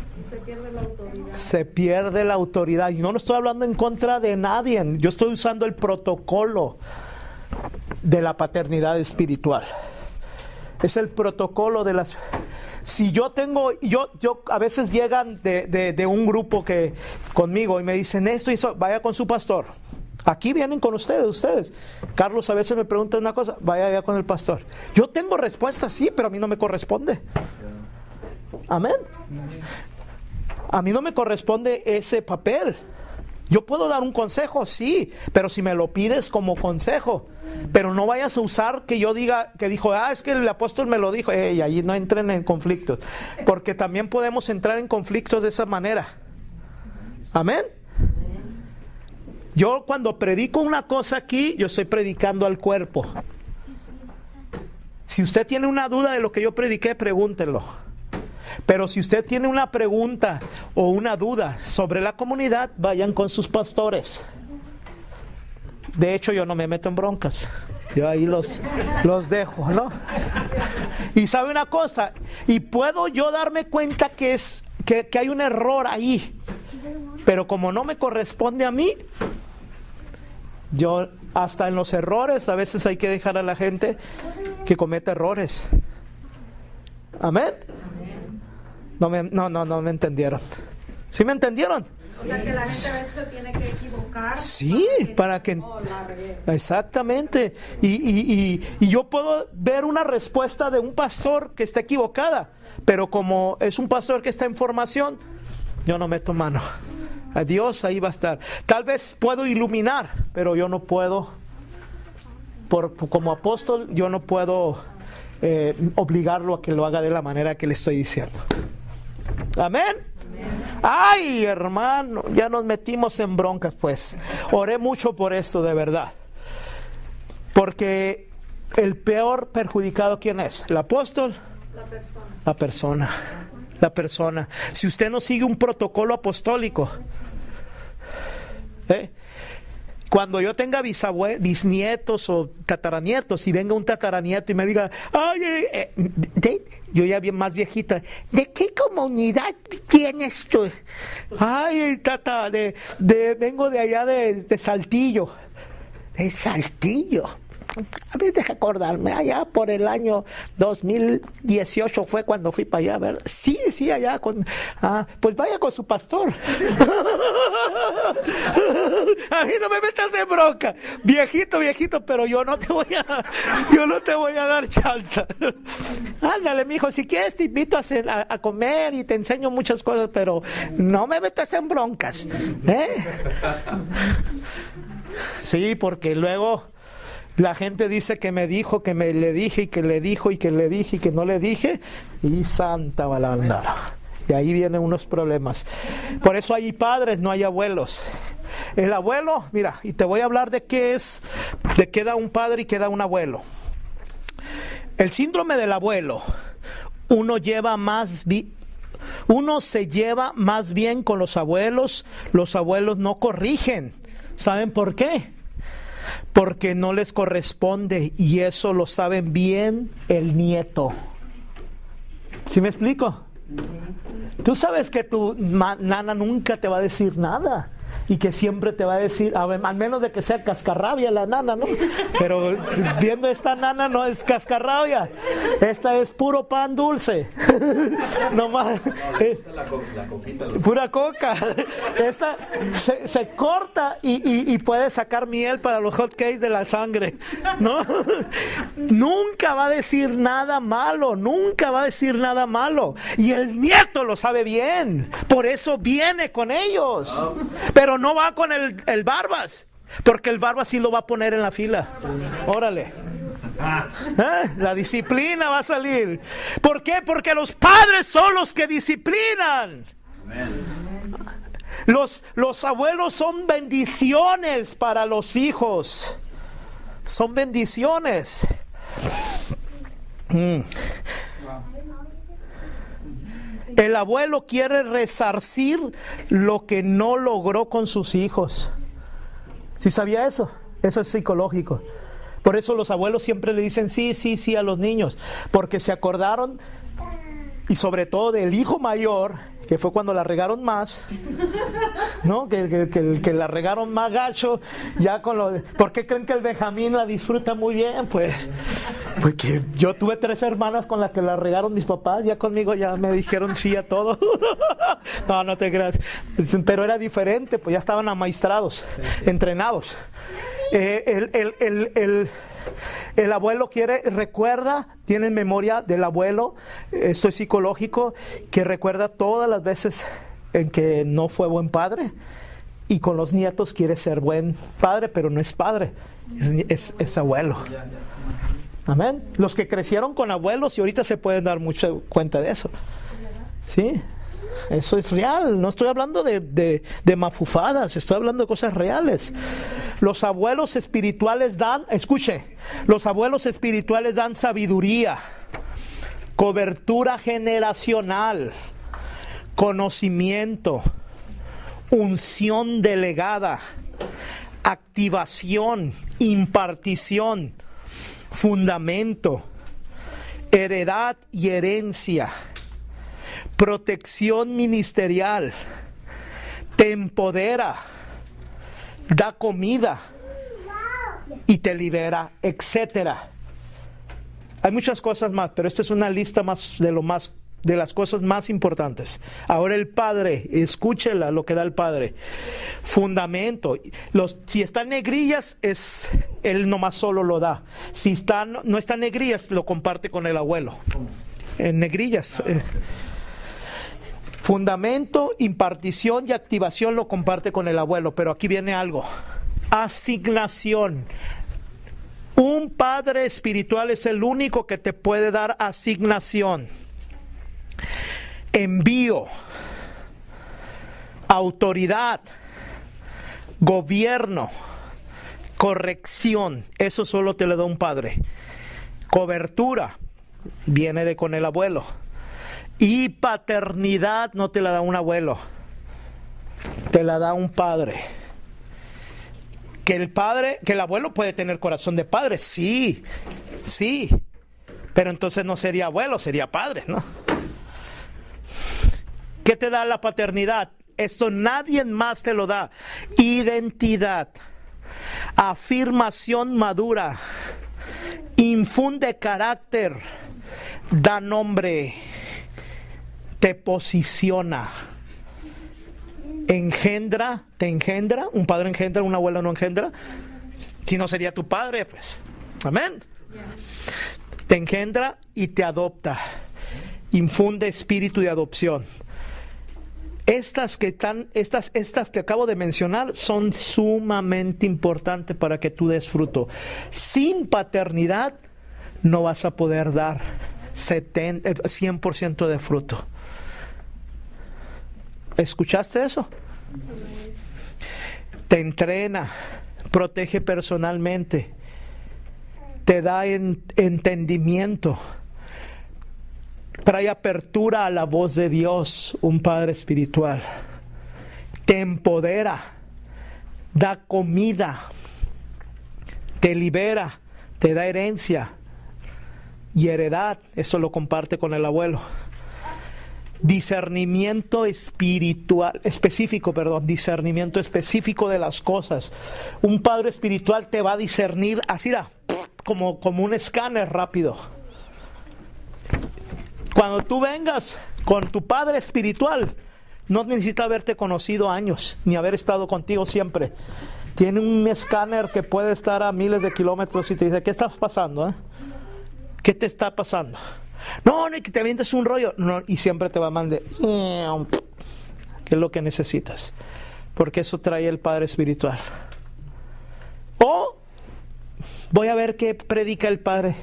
Se pierde la autoridad. Y no estoy hablando en contra de nadie. Yo estoy usando el protocolo de la paternidad espiritual. Es el protocolo de las... Si yo tengo, yo a veces llegan de un grupo que conmigo y me dicen esto y eso, vaya con su pastor. Aquí vienen con ustedes. Carlos a veces me pregunta una cosa, vaya allá con el pastor. Yo tengo respuesta, sí, pero a mí no me corresponde. Amén. A mí no me corresponde ese papel. Yo puedo dar un consejo, sí, pero si me lo pides como consejo, pero no vayas a usar que yo diga, que dijo, es que el apóstol me lo dijo, y allí no entren en conflictos, porque también podemos entrar en conflictos de esa manera. Amén. Yo cuando predico una cosa aquí, yo estoy predicando al cuerpo. Si usted tiene una duda de lo que yo prediqué, pregúntelo. Pero si usted tiene una pregunta o una duda sobre la comunidad, vayan con sus pastores. De hecho, yo no me meto en broncas. Yo ahí los dejo, ¿no? Y sabe una cosa, y puedo yo darme cuenta que hay un error ahí. Pero como no me corresponde a mí, yo hasta en los errores a veces hay que dejar a la gente que cometa errores. Amén. No me entendieron. ¿Sí me entendieron? O sea, que la gente a veces se tiene que equivocar. Sí, para que... Exactamente. Y yo puedo ver una respuesta de un pastor que está equivocada, pero como es un pastor que está en formación, yo no meto mano. A Dios ahí va a estar. Tal vez puedo iluminar, pero yo no puedo, como apóstol, yo no puedo obligarlo a que lo haga de la manera que le estoy diciendo. Amén. Ay, hermano, ya nos metimos en broncas, pues. Oré mucho por esto, de verdad. Porque el peor perjudicado, ¿quién es? ¿El apóstol? La persona. Si usted no sigue un protocolo apostólico, cuando yo tenga bisnietos o tataranietos y venga un tataranieto y me diga, yo ya bien más viejita, ¿de qué comunidad tienes tú? Ay, tata, vengo de allá de Saltillo. ¿De Saltillo? A ver, deja acordarme, allá por el año 2018 fue cuando fui para allá, ¿verdad? Sí, allá pues vaya con su pastor. A mí no me metas en bronca, viejito, pero yo no te voy a dar chance. Ándale, mijo, si quieres te invito a comer y te enseño muchas cosas, pero no me metas en broncas, Sí, porque luego la gente dice que me dijo, que le dije, y que le dijo, y que le dije, y que no le dije, y santa balandara. Y ahí vienen unos problemas. Por eso hay padres, no hay abuelos. El abuelo, mira, y te voy a hablar de qué da un padre y qué da un abuelo. El síndrome del abuelo, uno se lleva más bien con los abuelos no corrigen. ¿Saben por qué? Porque no les corresponde, y eso lo saben bien el nieto. ¿Sí me explico? Tú sabes que tu nana nunca te va a decir nada, y que siempre te va a decir, al menos de que sea cascarrabia la nana, ¿no? Pero viendo esta nana no es cascarrabia, esta es puro pan dulce. Nomás, pura coca. Esta se corta y puede sacar miel para los hot cakes de la sangre, ¿no? Nunca va a decir nada malo, y el nieto lo sabe bien, por eso viene con ellos. Pero no va con el Barbas, porque el Barbas sí lo va a poner en la fila. Órale. La disciplina va a salir. ¿Por qué? Porque los padres son los que disciplinan. Los abuelos son bendiciones para los hijos. Son bendiciones. El abuelo quiere resarcir lo que no logró con sus hijos. ¿Sí sabía eso? Eso es psicológico. Por eso los abuelos siempre le dicen sí a los niños, porque se acordaron, y sobre todo del hijo mayor, que fue cuando la regaron más, ¿no? Que la regaron más gacho, ya con lo... ¿Por qué creen que el Benjamín la disfruta muy bien? Pues porque yo tuve 3 hermanas con las que la regaron mis papás, ya conmigo ya me dijeron sí a todo. No te creas, pero era diferente, pues ya estaban amaestrados, entrenados. El abuelo recuerda, tiene memoria del abuelo, esto es psicológico, que recuerda todas las veces en que no fue buen padre, y con los nietos quiere ser buen padre, pero no es padre, es abuelo. Amén. Los que crecieron con abuelos y ahorita se pueden dar mucha cuenta de eso. ¿Sí? Eso es real, no estoy hablando de mafufadas, estoy hablando de cosas reales. Los abuelos espirituales los abuelos espirituales dan sabiduría, cobertura generacional, conocimiento, unción delegada, activación, impartición, fundamento, heredad y herencia, protección ministerial, te empodera, da comida y te libera, etcétera. Hay muchas cosas más, pero esta es una lista de las cosas más importantes. Ahora el Padre, escúchela lo que da el Padre. Fundamento. Si están negrillas, él nomás solo lo da. Si no están negrillas, lo comparte con el abuelo. En negrillas. Fundamento, impartición y activación lo comparte con el abuelo, pero aquí viene algo. Asignación. Un padre espiritual es el único que te puede dar asignación, envío, autoridad, gobierno, corrección. Eso solo te lo da un padre. Cobertura viene con el abuelo. Y paternidad no te la da un abuelo, te la da un padre. Que el abuelo puede tener corazón de padre, sí, pero entonces no sería abuelo, sería padre, ¿no? ¿Qué te da la paternidad? Esto nadie más te lo da. Identidad, afirmación madura, infunde carácter, da nombre, te posiciona, te engendra, un padre engendra, un abuelo no engendra, si no sería tu padre, pues, amén. Te engendra y te adopta, infunde espíritu de adopción. Estas que acabo de mencionar son sumamente importantes para que tú des fruto. Sin paternidad no vas a poder dar 100% de fruto. ¿Escuchaste eso? Te entrena, protege personalmente, te da entendimiento, trae apertura a la voz de Dios, un padre espiritual. Te empodera, da comida, te libera, te da herencia y heredad. Eso lo comparte con el abuelo. Discernimiento específico de las cosas. Un padre espiritual te va a discernir así, como un escáner rápido. Cuando tú vengas con tu padre espiritual, no necesita haberte conocido años, ni haber estado contigo siempre. Tiene un escáner que puede estar a miles de kilómetros y te dice, ¿qué está pasando? ¿Qué te está pasando? No, que te avientes un rollo. No, y siempre te va a mandar, ¿qué es lo que necesitas? Porque eso trae el Padre espiritual. O voy a ver qué predica el Padre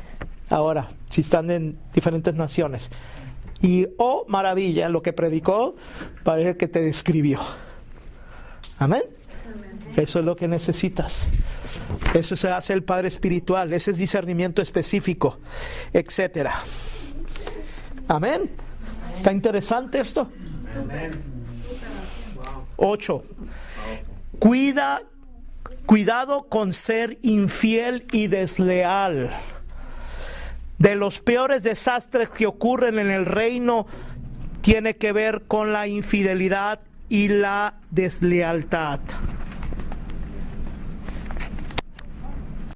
ahora, si están en diferentes naciones. Y maravilla, lo que predicó parece que te describió. Amén. Eso es lo que necesitas. Eso se hace el Padre espiritual. Ese es discernimiento específico, etcétera. Amén. ¿Está interesante esto? Amén. 8. Cuidado con ser infiel y desleal. De los peores desastres que ocurren en el reino tiene que ver con la infidelidad y la deslealtad.